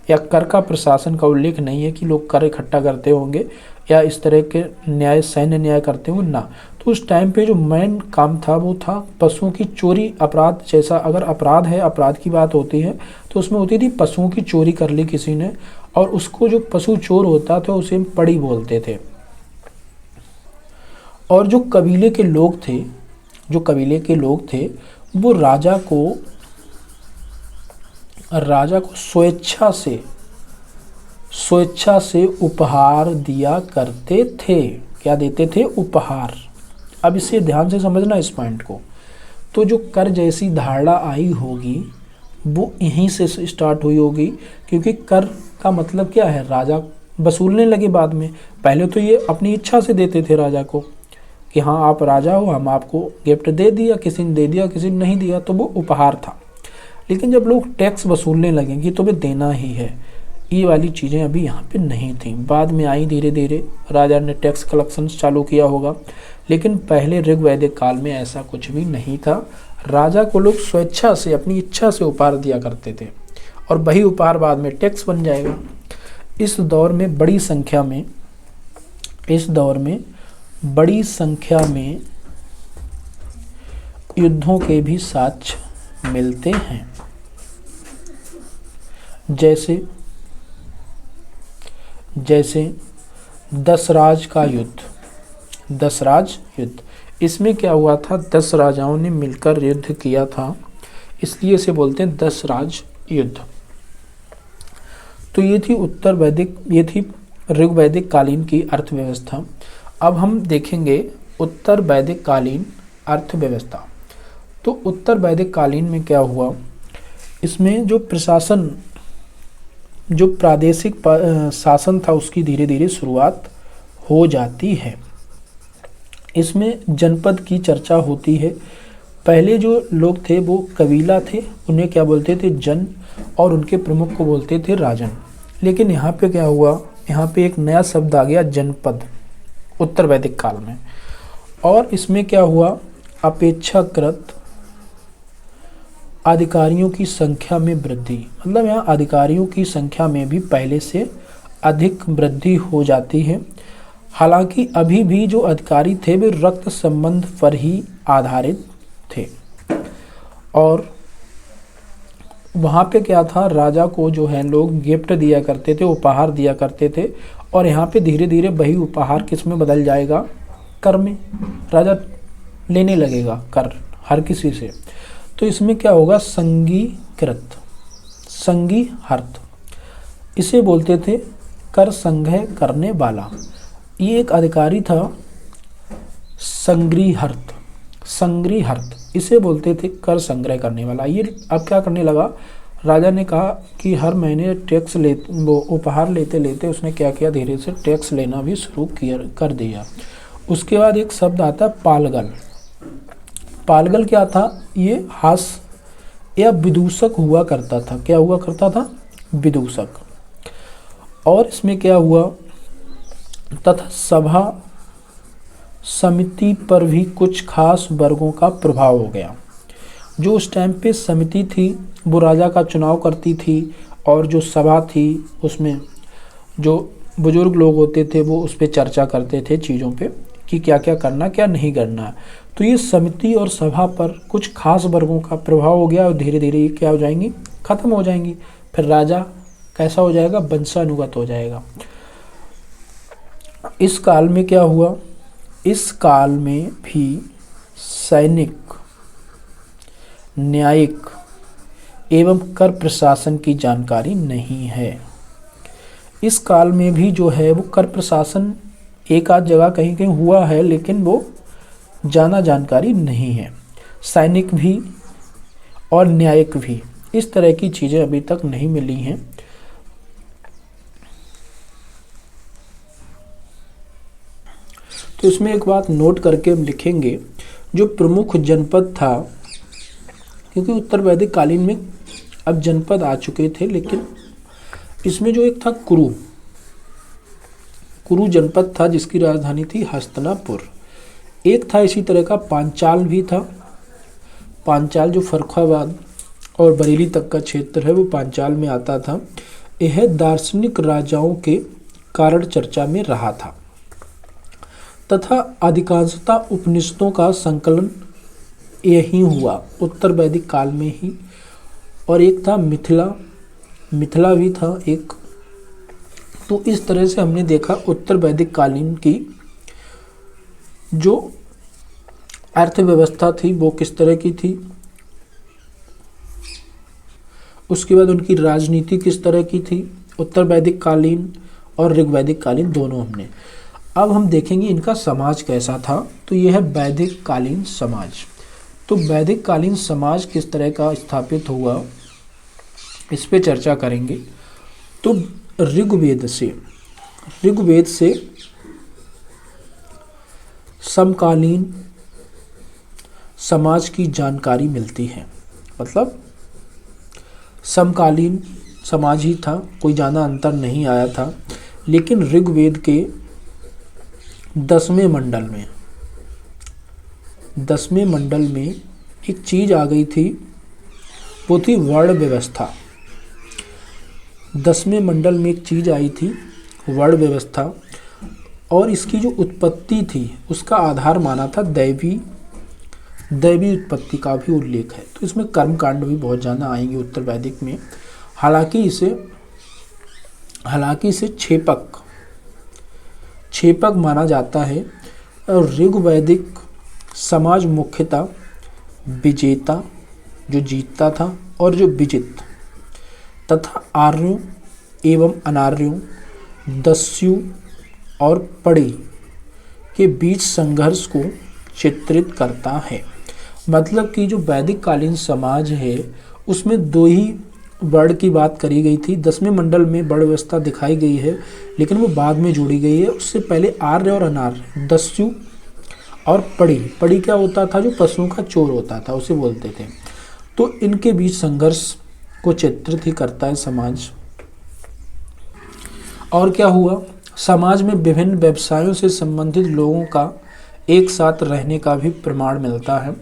या कर का प्रशासन का उल्लेख नहीं है कि लोग कर इकट्ठा करते होंगे या इस तरह के न्याय, सैन्य न्याय करते होंगे ना। तो उस टाइम पे जो मेन काम था वो था पशुओं की चोरी। अपराध जैसा अगर अपराध है, अपराध की बात होती है तो उसमें होती थी पशुओं की चोरी कर ली किसी ने, और उसको जो पशु चोर होता था उसे पड़ी बोलते थे। और जो कबीले के लोग थे वो राजा को स्वेच्छा से उपहार दिया करते थे। क्या देते थे? उपहार। अब इसे ध्यान से समझना इस पॉइंट को। तो जो कर जैसी धारणा आई होगी वो यहीं से स्टार्ट हुई होगी, क्योंकि कर का मतलब क्या है, राजा वसूलने लगे बाद में। पहले तो ये अपनी इच्छा से देते थे राजा को, कि हाँ आप राजा हो, हम आपको गिफ्ट दे दिया, किसी ने दे दिया किसी ने नहीं दिया, तो वो उपहार था। लेकिन जब लोग टैक्स वसूलने लगे कि तुम्हें देना ही है, ये वाली चीज़ें अभी यहाँ पे नहीं थी, बाद में आई धीरे धीरे, राजा ने टैक्स कलेक्शन चालू किया होगा। लेकिन पहले ऋग वैदिक काल में ऐसा कुछ भी नहीं था। राजा को लोग स्वेच्छा से, अपनी इच्छा से उपहार दिया करते थे, और वही उपहार बाद में टैक्स बन जाएगा। इस दौर में बड़ी संख्या में युद्धों के भी साक्ष्य मिलते हैं। जैसे दसराज का युद्ध। इसमें क्या हुआ था, 10 राजाओं ने मिलकर युद्ध किया था, इसलिए इसे बोलते हैं दसराज युद्ध। तो ये थी ऋग वैदिक कालीन की अर्थव्यवस्था। अब हम देखेंगे उत्तर वैदिक कालीन अर्थव्यवस्था। तो उत्तर वैदिक कालीन में क्या हुआ, इसमें जो प्रादेशिक शासन था उसकी धीरे धीरे शुरुआत हो जाती है। इसमें जनपद की चर्चा होती है। पहले जो लोग थे वो कबीला थे, उन्हें क्या बोलते थे, जन, और उनके प्रमुख को बोलते थे राजन। लेकिन यहाँ पे क्या हुआ, यहाँ पे एक नया शब्द आ गया, जनपद, उत्तर वैदिक काल में। और इसमें क्या हुआ, अपेक्षाकृत अधिकारियों की संख्या में वृद्धि, मतलब यहाँ अधिकारियों की संख्या में भी पहले से अधिक वृद्धि हो जाती है। हालांकि अभी भी जो अधिकारी थे वे रक्त संबंध पर ही आधारित थे, और वहाँ पे क्या था, राजा को जो है लोग गिफ्ट दिया करते थे, उपहार दिया करते थे, और यहाँ पे धीरे धीरे वही उपहार किस में बदल जाएगा, कर में। राजा लेने लगेगा कर हर किसी से। तो इसमें क्या होगा, संगीहर्त, इसे बोलते थे कर संग्रह करने वाला। ये एक अधिकारी था, संग्रहर्त, इसे बोलते थे कर संग्रह करने वाला। ये अब क्या करने लगा, राजा ने कहा कि हर महीने टैक्स वो उपहार लेते लेते उसने क्या किया, धीरे से टैक्स लेना भी शुरू कर दिया। उसके बाद एक शब्द आता है पालगल। पालगल क्या था, ये हास्य या विदूषक हुआ करता था। क्या हुआ करता था, विदूषक। और इसमें क्या हुआ, तथा सभा समिति पर भी कुछ खास वर्गों का प्रभाव हो गया। जो उस टाइम पे समिति थी वो राजा का चुनाव करती थी, और जो सभा थी उसमें जो बुजुर्ग लोग होते थे वो उस पर चर्चा करते थे चीज़ों पे कि क्या क्या करना क्या नहीं करना। तो ये समिति और सभा पर कुछ खास वर्गों का प्रभाव हो गया, और धीरे धीरे ये क्या हो जाएंगी, खत्म हो जाएंगी। फिर राजा कैसा हो जाएगा, वंशानुगत हो जाएगा। इस काल में क्या हुआ, इस काल में भी सैनिक, न्यायिक एवं कर प्रशासन की जानकारी नहीं है। इस काल में भी जो है वो कर प्रशासन एक आध जगह कहीं कहीं हुआ है, लेकिन वो ज़्यादा जानकारी नहीं है। सैनिक भी और न्यायिक भी, इस तरह की चीज़ें अभी तक नहीं मिली हैं। तो इसमें एक बात नोट करके हम लिखेंगे, जो प्रमुख जनपद था, क्योंकि उत्तर वैदिक कालीन में अब जनपद आ चुके थे, लेकिन इसमें जो एक था कुरु जनपद था जिसकी राजधानी थी हस्तिनापुर। एक था इसी तरह का पांचाल भी था। पांचाल जो फर्रुखाबाद और बरेली तक का क्षेत्र है वो पांचाल में आता था। यह दार्शनिक राजाओं के कारण चर्चा में रहा था तथा अधिकांशतः उपनिषदों का संकलन यही हुआ उत्तर वैदिक काल में ही। और एक था मिथिला भी था एक। तो इस तरह से हमने देखा उत्तर वैदिक कालीन की जो अर्थव्यवस्था थी वो किस तरह की थी, उसके बाद उनकी राजनीति किस तरह की थी, उत्तर वैदिक कालीन और ऋग वैदिक कालीन दोनों हमने। अब हम देखेंगे इनका समाज कैसा था। तो यह है वैदिक कालीन समाज। तो वैदिक कालीन समाज किस तरह का स्थापित हुआ इस पे चर्चा करेंगे। तो ऋग्वेद से समकालीन समाज की जानकारी मिलती है। मतलब समकालीन समाज ही था, कोई ज़्यादा अंतर नहीं आया था। लेकिन ऋग्वेद के 10वें मंडल में एक चीज़ आ गई थी, वो थी वर्ण व्यवस्था। 10वें मंडल में एक चीज़ आई थी, वर्ण व्यवस्था, और इसकी जो उत्पत्ति थी उसका आधार माना था दैवी उत्पत्ति का भी उल्लेख है। तो इसमें कर्मकांड भी बहुत ज़्यादा आएंगे उत्तर वैदिक में। हालांकि इसे छेपक माना जाता है। और ऋग्वैदिक समाज मुख्यतः विजेता, जो जीतता था, और जो विजित, तथा आर्यों एवं अनार्यों, दस्यु और पड़ी के बीच संघर्ष को चित्रित करता है। मतलब कि जो वैदिक कालीन समाज है उसमें दो ही वर्ण की बात करी गई थी। 10वें मंडल में वर्ण व्यवस्था दिखाई गई है, लेकिन वो बाद में जोड़ी गई है। उससे पहले आर्य और अनार्य, दस्यु और पड़ी क्या होता था, जो पशुओं का चोर होता था उसे बोलते थे। तो इनके बीच संघर्ष को चित्रित ही करता है समाज। और क्या हुआ, समाज में विभिन्न व्यवसायों से संबंधित लोगों का एक साथ रहने का भी प्रमाण मिलता है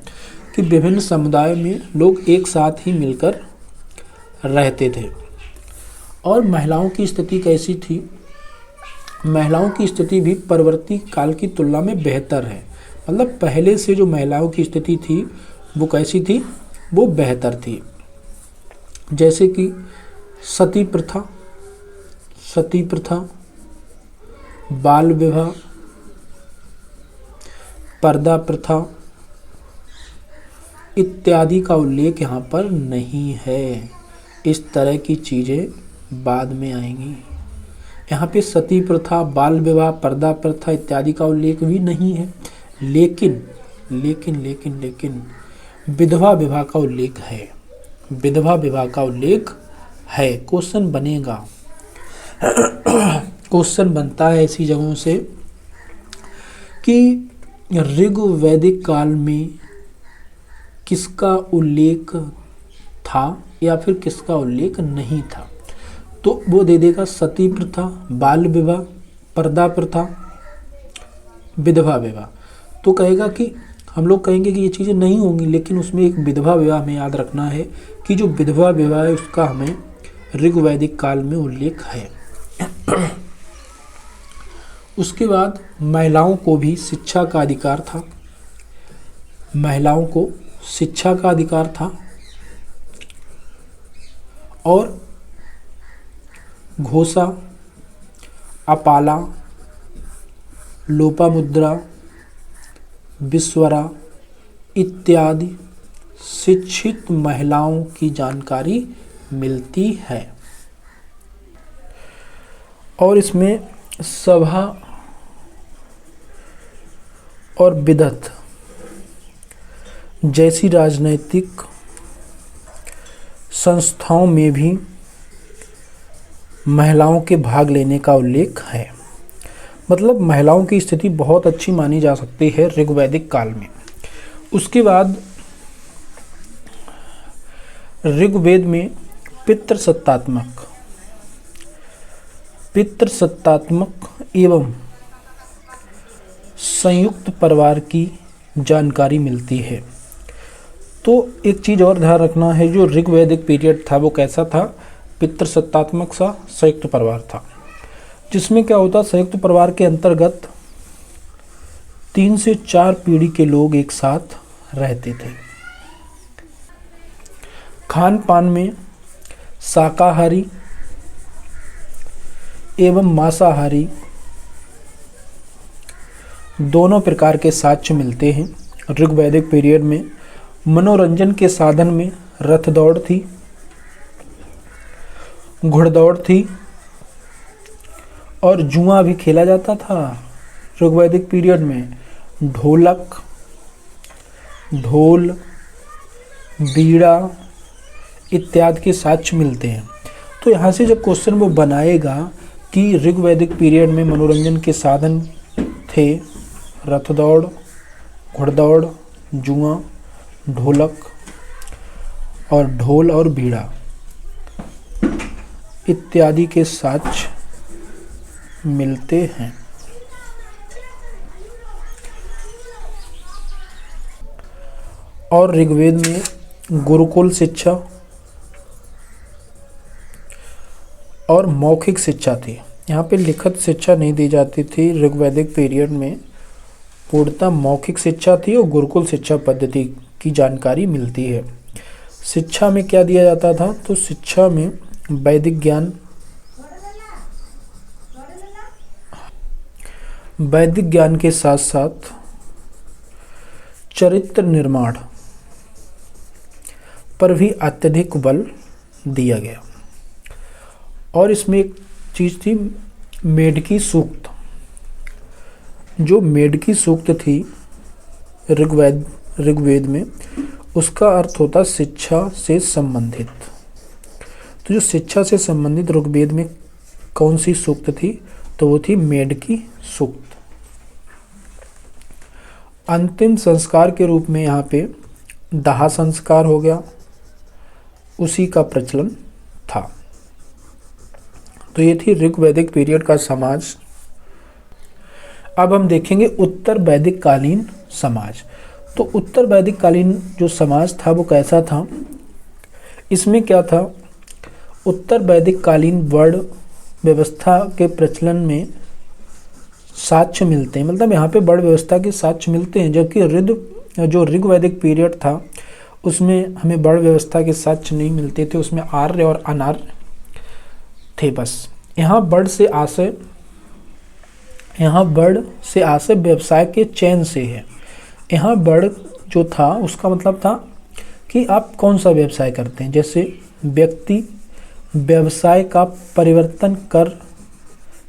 कि विभिन्न समुदाय में लोग एक साथ ही मिलकर रहते थे। और महिलाओं की स्थिति कैसी थी? महिलाओं की स्थिति भी परवर्ती काल की तुलना में बेहतर है। मतलब पहले से जो महिलाओं की स्थिति थी वो कैसी थी? वो बेहतर थी। जैसे कि सती प्रथा, बाल विवाह, पर्दा प्रथा इत्यादि का उल्लेख यहाँ पर नहीं है। इस तरह की चीज़ें बाद में आएंगी। यहाँ पे सती प्रथा, बाल विवाह, पर्दा प्रथा इत्यादि का उल्लेख भी नहीं है। लेकिन विधवा विवाह का उल्लेख है। विधवा विवाह का उल्लेख है। क्वेश्चन बनेगा, क्वेश्चन बनता है ऐसी जगहों से कि ऋग्वैदिक काल में किसका उल्लेख था या फिर किसका उल्लेख नहीं था। तो वो दे देगा सती प्रथा, बाल विवाह, पर्दा प्रथा, विधवा विवाह। तो कहेगा कि हम लोग कहेंगे कि ये चीज़ें नहीं होंगी, लेकिन उसमें एक विधवा विवाह हमें याद रखना है कि जो विधवा विवाह है उसका हमें ऋग्वैदिक काल में उल्लेख है। उसके बाद महिलाओं को भी शिक्षा का अधिकार था। महिलाओं को शिक्षा का अधिकार था और घोषा, अपाला, लोपामुद्रा, विस्वरा इत्यादि शिक्षित महिलाओं की जानकारी मिलती है। और इसमें सभा और विदत जैसी राजनैतिक संस्थाओं में भी महिलाओं के भाग लेने का उल्लेख है। मतलब महिलाओं की स्थिति बहुत अच्छी मानी जा सकती है ऋग्वैदिक काल में। उसके बाद ऋग्वेद में पितृसत्तात्मक एवं संयुक्त परिवार की जानकारी मिलती है। तो एक चीज़ और ध्यान रखना है, जो ऋग्वैदिक पीरियड था वो कैसा था? पितृसत्तात्मक सा संयुक्त परिवार था, जिसमें क्या होता, संयुक्त परिवार के अंतर्गत 3 से 4 पीढ़ी के लोग एक साथ रहते थे। खान पान में शाकाहारी एवं मांसाहारी दोनों प्रकार के साक्ष्य मिलते हैं। ऋग्वैदिक पीरियड में मनोरंजन के साधन में रथ दौड़ थी, घुड़दौड़ थी और जुआ भी खेला जाता था। ऋग्वैदिक पीरियड में ढोल, बीड़ा इत्यादि के साक्ष्य मिलते हैं। तो यहाँ से जब क्वेश्चन वो बनाएगा कि ऋग्वैदिक पीरियड में मनोरंजन के साधन थे रथ दौड़, घुड़दौड़, जुआ, ढोलक और ढोल और बीड़ा इत्यादि के साक्ष्य मिलते हैं। और ऋग्वेद में गुरुकुल शिक्षा और मौखिक शिक्षा थी। यहाँ पे लिखित शिक्षा नहीं दी जाती थी। ऋग्वैदिक पीरियड में पूर्णतः मौखिक शिक्षा थी और गुरुकुल शिक्षा पद्धति की जानकारी मिलती है। शिक्षा में क्या दिया जाता था? तो शिक्षा में वैदिक ज्ञान, के साथ साथ चरित्र निर्माण पर भी अत्यधिक बल दिया गया। और इसमें एक चीज़ थी मेढकी सूक्त। जो मेढकी सूक्त थी ऋग्वेद में, उसका अर्थ होता शिक्षा से संबंधित। तो जो शिक्षा से संबंधित ऋग्वेद में कौन सी सूक्त थी? तो वो थी मेढकी सूक्त। अंतिम संस्कार के रूप में यहाँ पे दाह संस्कार हो गया, उसी का प्रचलन था। तो ये थी ऋग्वैदिक पीरियड का समाज। अब हम देखेंगे उत्तर वैदिक कालीन समाज। तो उत्तर वैदिक कालीन जो समाज था वो कैसा था? इसमें क्या था? उत्तर वैदिक कालीन वर्ण व्यवस्था के प्रचलन में साक्ष्य मिलते हैं। मतलब यहाँ पे वर्ण व्यवस्था के साक्ष्य मिलते हैं, जबकि जो ऋग्वैदिक पीरियड था उसमें हमें वर्ण व्यवस्था के साक्ष्य नहीं मिलते थे। उसमें आर्य और अनार्य थे बस। यहाँ वर्ण से आशय व्यवसाय के चयन से है। यहाँ वर्ण जो था उसका मतलब था कि आप कौन सा व्यवसाय करते हैं। जैसे व्यक्ति व्यवसाय का परिवर्तन कर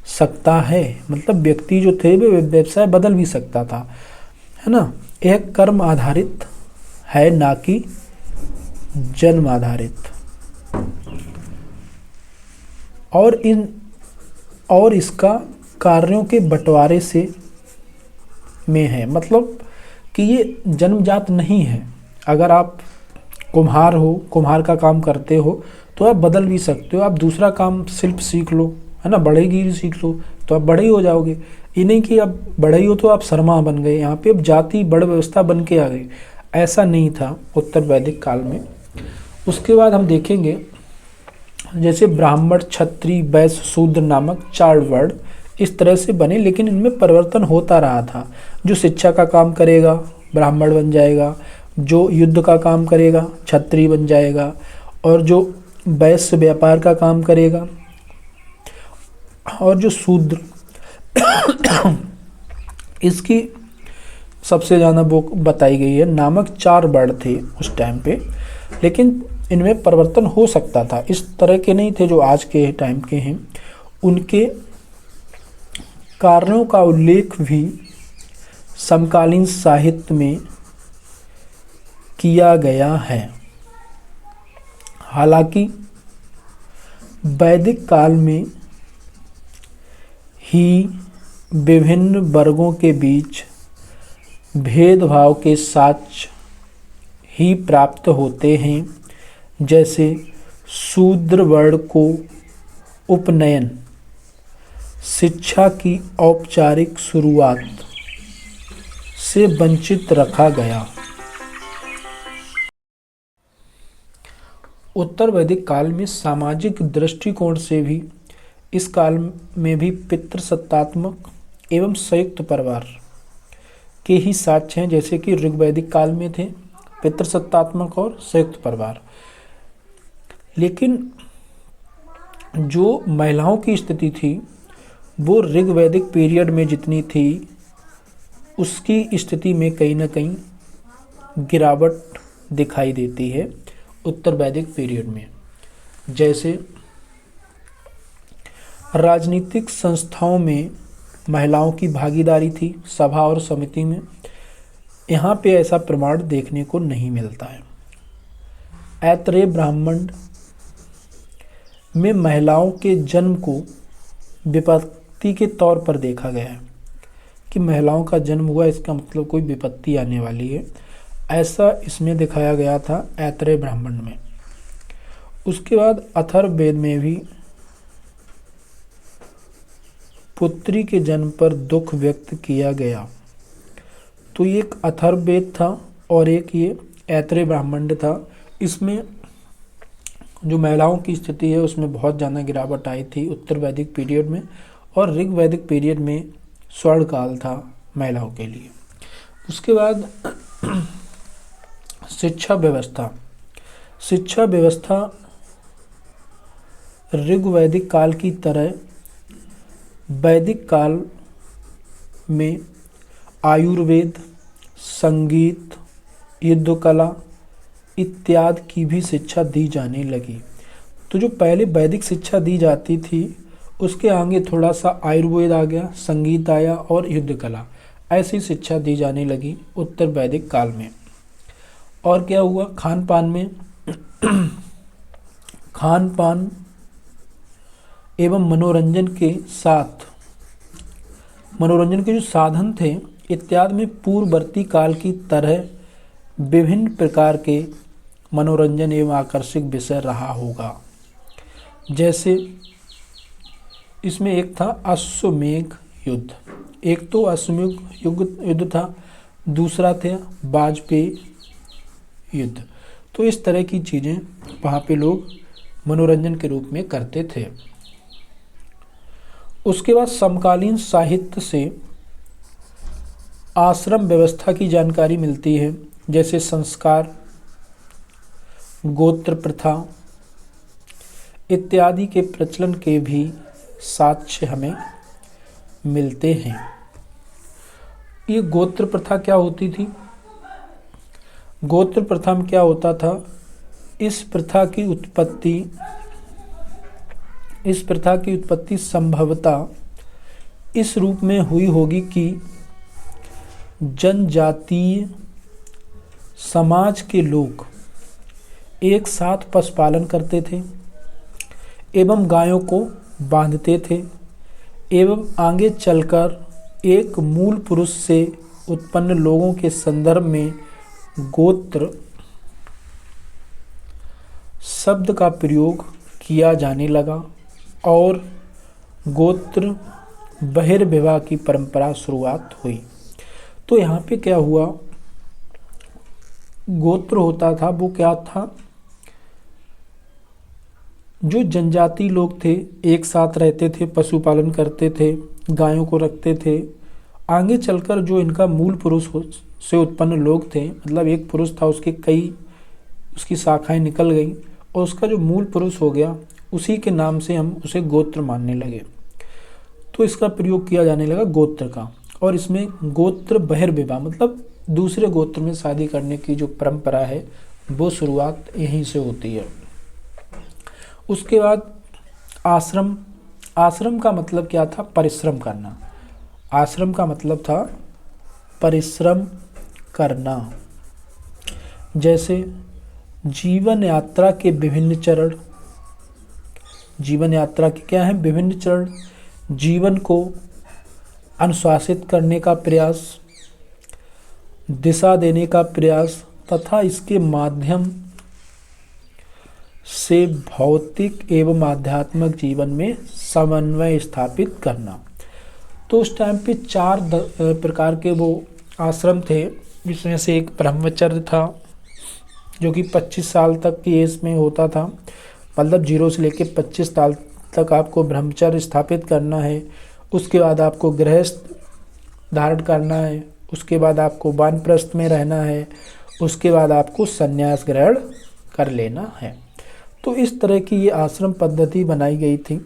सकता है, मतलब व्यक्ति जो थे वे व्यवसाय बदल भी सकता था, है ना। यह कर्म आधारित है, ना कि जन्म आधारित। और इसका कार्यों के बंटवारे से में है, मतलब कि ये जन्मजात नहीं है। अगर आप कुम्हार का काम करते हो तो आप बदल भी सकते हो। आप दूसरा काम शिल्प सीख लो, है ना, बढ़ईगिरी सीख लो तो आप बढ़ई हो जाओगे। ये नहीं कि आप बढ़ई हो तो आप शर्मा बन गए। यहाँ पे अब जाति बड़ व्यवस्था बन के आ गई, ऐसा नहीं था उत्तर वैदिक काल में। उसके बाद हम देखेंगे जैसे ब्राह्मण, क्षत्रिय, वैश्य, शूद्र नामक 4 वर्ण इस तरह से बने, लेकिन इनमें परिवर्तन होता रहा था। जो शिक्षा का काम करेगा ब्राह्मण बन जाएगा, जो युद्ध का काम करेगा क्षत्रिय बन जाएगा, और जो वैश्य व्यापार का काम करेगा, और जो शूद्र इसकी सबसे ज़्यादा वो बताई गई है। नामक 4 वर्ण थे उस टाइम पे, लेकिन इनमें परिवर्तन हो सकता था। इस तरह के नहीं थे जो आज के टाइम के हैं। उनके कार्यों का उल्लेख भी समकालीन साहित्य में किया गया है। हालांकि वैदिक काल में ही विभिन्न वर्गों के बीच भेदभाव के साक्ष्य ही प्राप्त होते हैं। जैसे शूद्र वर्ण को उपनयन शिक्षा की औपचारिक शुरुआत से वंचित रखा गया। उत्तर वैदिक काल में सामाजिक दृष्टिकोण से भी इस काल में भी पितृसत्तात्मक एवं संयुक्त परिवार के ही साक्ष्य हैं। जैसे कि ऋग्वैदिक काल में थे पितृसत्तात्मक और संयुक्त परिवार। लेकिन जो महिलाओं की स्थिति थी वो ऋग्वैदिक पीरियड में जितनी थी उसकी स्थिति में कहीं ना कहीं गिरावट दिखाई देती है उत्तर वैदिक पीरियड में। जैसे राजनीतिक संस्थाओं में महिलाओं की भागीदारी थी, सभा और समिति में। यहाँ पे ऐसा प्रमाण देखने को नहीं मिलता है। ऐतरेय ब्राह्मण में महिलाओं के जन्म को विपत्ति के तौर पर देखा गया है कि महिलाओं का जन्म हुआ, इसका मतलब कोई विपत्ति आने वाली है, ऐसा इसमें दिखाया गया था ऐतरेय ब्राह्मण में। उसके बाद अथर्ववेद में भी पुत्री के जन्म पर दुख व्यक्त किया गया। तो ये एक अथर्ववेद था और एक ये ऐतरेय ब्राह्मण था। इसमें जो महिलाओं की स्थिति है उसमें बहुत ज़्यादा गिरावट आई थी उत्तर वैदिक पीरियड में, और ऋग वैदिक पीरियड में स्वर्ण काल था महिलाओं के लिए। उसके बाद शिक्षा व्यवस्था। शिक्षा व्यवस्था ऋग वैदिक काल की तरह वैदिक काल में आयुर्वेद, संगीत, युद्ध कला इत्यादि की भी शिक्षा दी जाने लगी। तो जो पहले वैदिक शिक्षा दी जाती थी उसके आगे थोड़ा सा आयुर्वेद आ गया, संगीत आया और युद्ध कला, ऐसी शिक्षा दी जाने लगी उत्तर वैदिक काल में। और क्या हुआ, खान पान में खान पान एवं मनोरंजन के साथ, मनोरंजन के जो साधन थे इत्यादि में पूर्ववर्ती काल की तरह विभिन्न प्रकार के मनोरंजन एवं आकर्षक विषय रहा होगा। जैसे इसमें एक था अश्वमेध युद्ध, एक तो अश्वमेध युद्ध था, दूसरा था वाजपेयी युद्ध। तो इस तरह की चीज़ें वहाँ पे लोग मनोरंजन के रूप में करते थे। उसके बाद समकालीन साहित्य से आश्रम व्यवस्था की जानकारी मिलती है, जैसे संस्कार, गोत्र प्रथा इत्यादि के प्रचलन के भी साक्ष्य हमें मिलते हैं। ये गोत्र प्रथा क्या होती थी? गोत्र प्रथा में क्या होता था, इस प्रथा की उत्पत्ति संभवतः इस रूप में हुई होगी कि जनजातीय समाज के लोग एक साथ पशुपालन करते थे एवं गायों को बांधते थे एवं आगे चलकर एक मूल पुरुष से उत्पन्न लोगों के संदर्भ में गोत्र शब्द का प्रयोग किया जाने लगा और गोत्र बहिर्विवाह की परंपरा शुरुआत हुई। तो यहाँ पे क्या हुआ, गोत्र होता था वो क्या था, जो जनजाति लोग थे एक साथ रहते थे, पशुपालन करते थे, गायों को रखते थे। आगे चलकर जो इनका मूल पुरुष से उत्पन्न लोग थे, मतलब एक पुरुष था उसके कई उसकी शाखाएं निकल गई और उसका जो मूल पुरुष हो गया उसी के नाम से हम उसे गोत्र मानने लगे। तो इसका प्रयोग किया जाने लगा गोत्र का, और इसमें गोत्र बहिर्विवाह मतलब दूसरे गोत्र में शादी करने की जो परंपरा है वो शुरुआत यहीं से होती है। उसके बाद आश्रम। आश्रम का मतलब क्या था, परिश्रम करना। आश्रम का मतलब था परिश्रम करना। जैसे जीवन यात्रा के विभिन्न चरण, जीवन यात्रा के क्या है, विभिन्न चरण, जीवन को अनुशासित करने का प्रयास, दिशा देने का प्रयास तथा इसके माध्यम से भौतिक एवं आध्यात्मिक जीवन में समन्वय स्थापित करना। तो उस टाइम पे 4 प्रकार के वो आश्रम थे, जिसमें से एक ब्रह्मचर्य था जो कि 25 साल तक की एज में होता था, मतलब 0 से लेकर 25 साल तक आपको ब्रह्मचर्य स्थापित करना है। उसके बाद आपको गृहस्थ धारण करना है, उसके बाद आपको वानप्रस्थ में रहना है, उसके बाद आपको संन्यास ग्रहण कर लेना है। तो इस तरह की ये आश्रम पद्धति बनाई गई थी।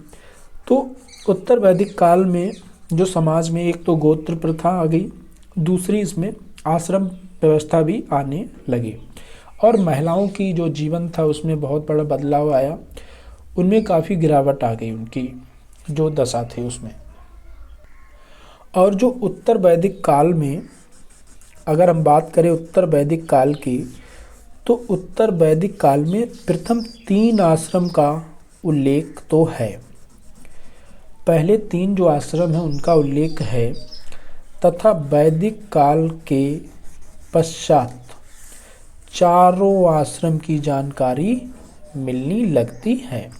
तो उत्तर वैदिक काल में जो समाज में एक तो गोत्र प्रथा आ गई, दूसरी इसमें आश्रम व्यवस्था भी आने लगी और महिलाओं की जो जीवन था उसमें बहुत बड़ा बदलाव आया, उनमें काफ़ी गिरावट आ गई, उनकी जो दशा थी उसमें। और जो उत्तर वैदिक काल में अगर हम बात करें उत्तर वैदिक काल की, तो उत्तर वैदिक काल में प्रथम 3 आश्रम का उल्लेख तो है। पहले 3 जो आश्रम है उनका उल्लेख है, तथा वैदिक काल के पश्चात चारों आश्रम की जानकारी मिलनी लगती है।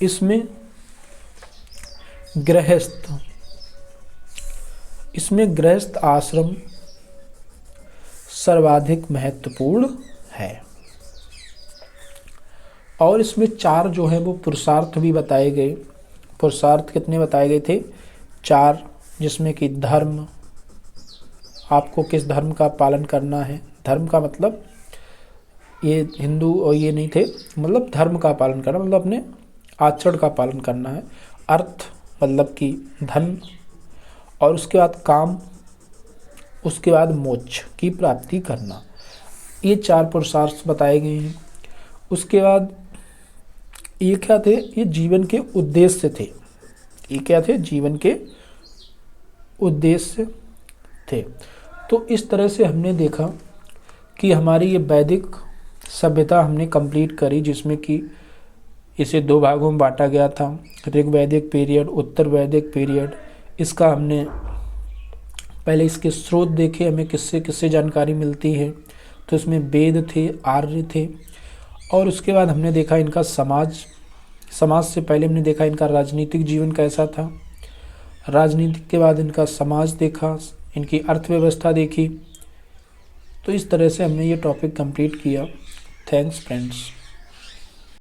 इसमें गृहस्थ आश्रम सर्वाधिक महत्वपूर्ण है। और इसमें 4 जो है वो पुरुषार्थ भी बताए गए। पुरुषार्थ कितने बताए गए थे? 4, जिसमें कि धर्म, आपको किस धर्म का पालन करना है। धर्म का मतलब ये हिंदू और ये नहीं थे, मतलब धर्म का पालन करना मतलब अपने आचरण का पालन करना है। अर्थ मतलब कि धन, और उसके बाद काम, उसके बाद मोक्ष की प्राप्ति करना। ये 4 पुरुषार्थ बताए गए हैं। उसके बाद ये क्या थे? ये जीवन के उद्देश्य थे। ये क्या थे? जीवन के उद्देश्य थे। तो इस तरह से हमने देखा कि हमारी ये वैदिक सभ्यता हमने कंप्लीट करी, जिसमें कि इसे 2 भागों में बांटा गया था। ऋग्वैदिक पीरियड, उत्तर वैदिक पीरियड। इसका हमने पहले इसके स्रोत देखे, हमें किससे किससे जानकारी मिलती है। तो इसमें वेद थे, आर्य थे। और उसके बाद हमने देखा इनका समाज से पहले हमने देखा इनका राजनीतिक जीवन कैसा था। राजनीतिक के बाद इनका समाज देखा, इनकी अर्थव्यवस्था देखी। तो इस तरह से हमने ये टॉपिक कंप्लीट किया। Thanks friends.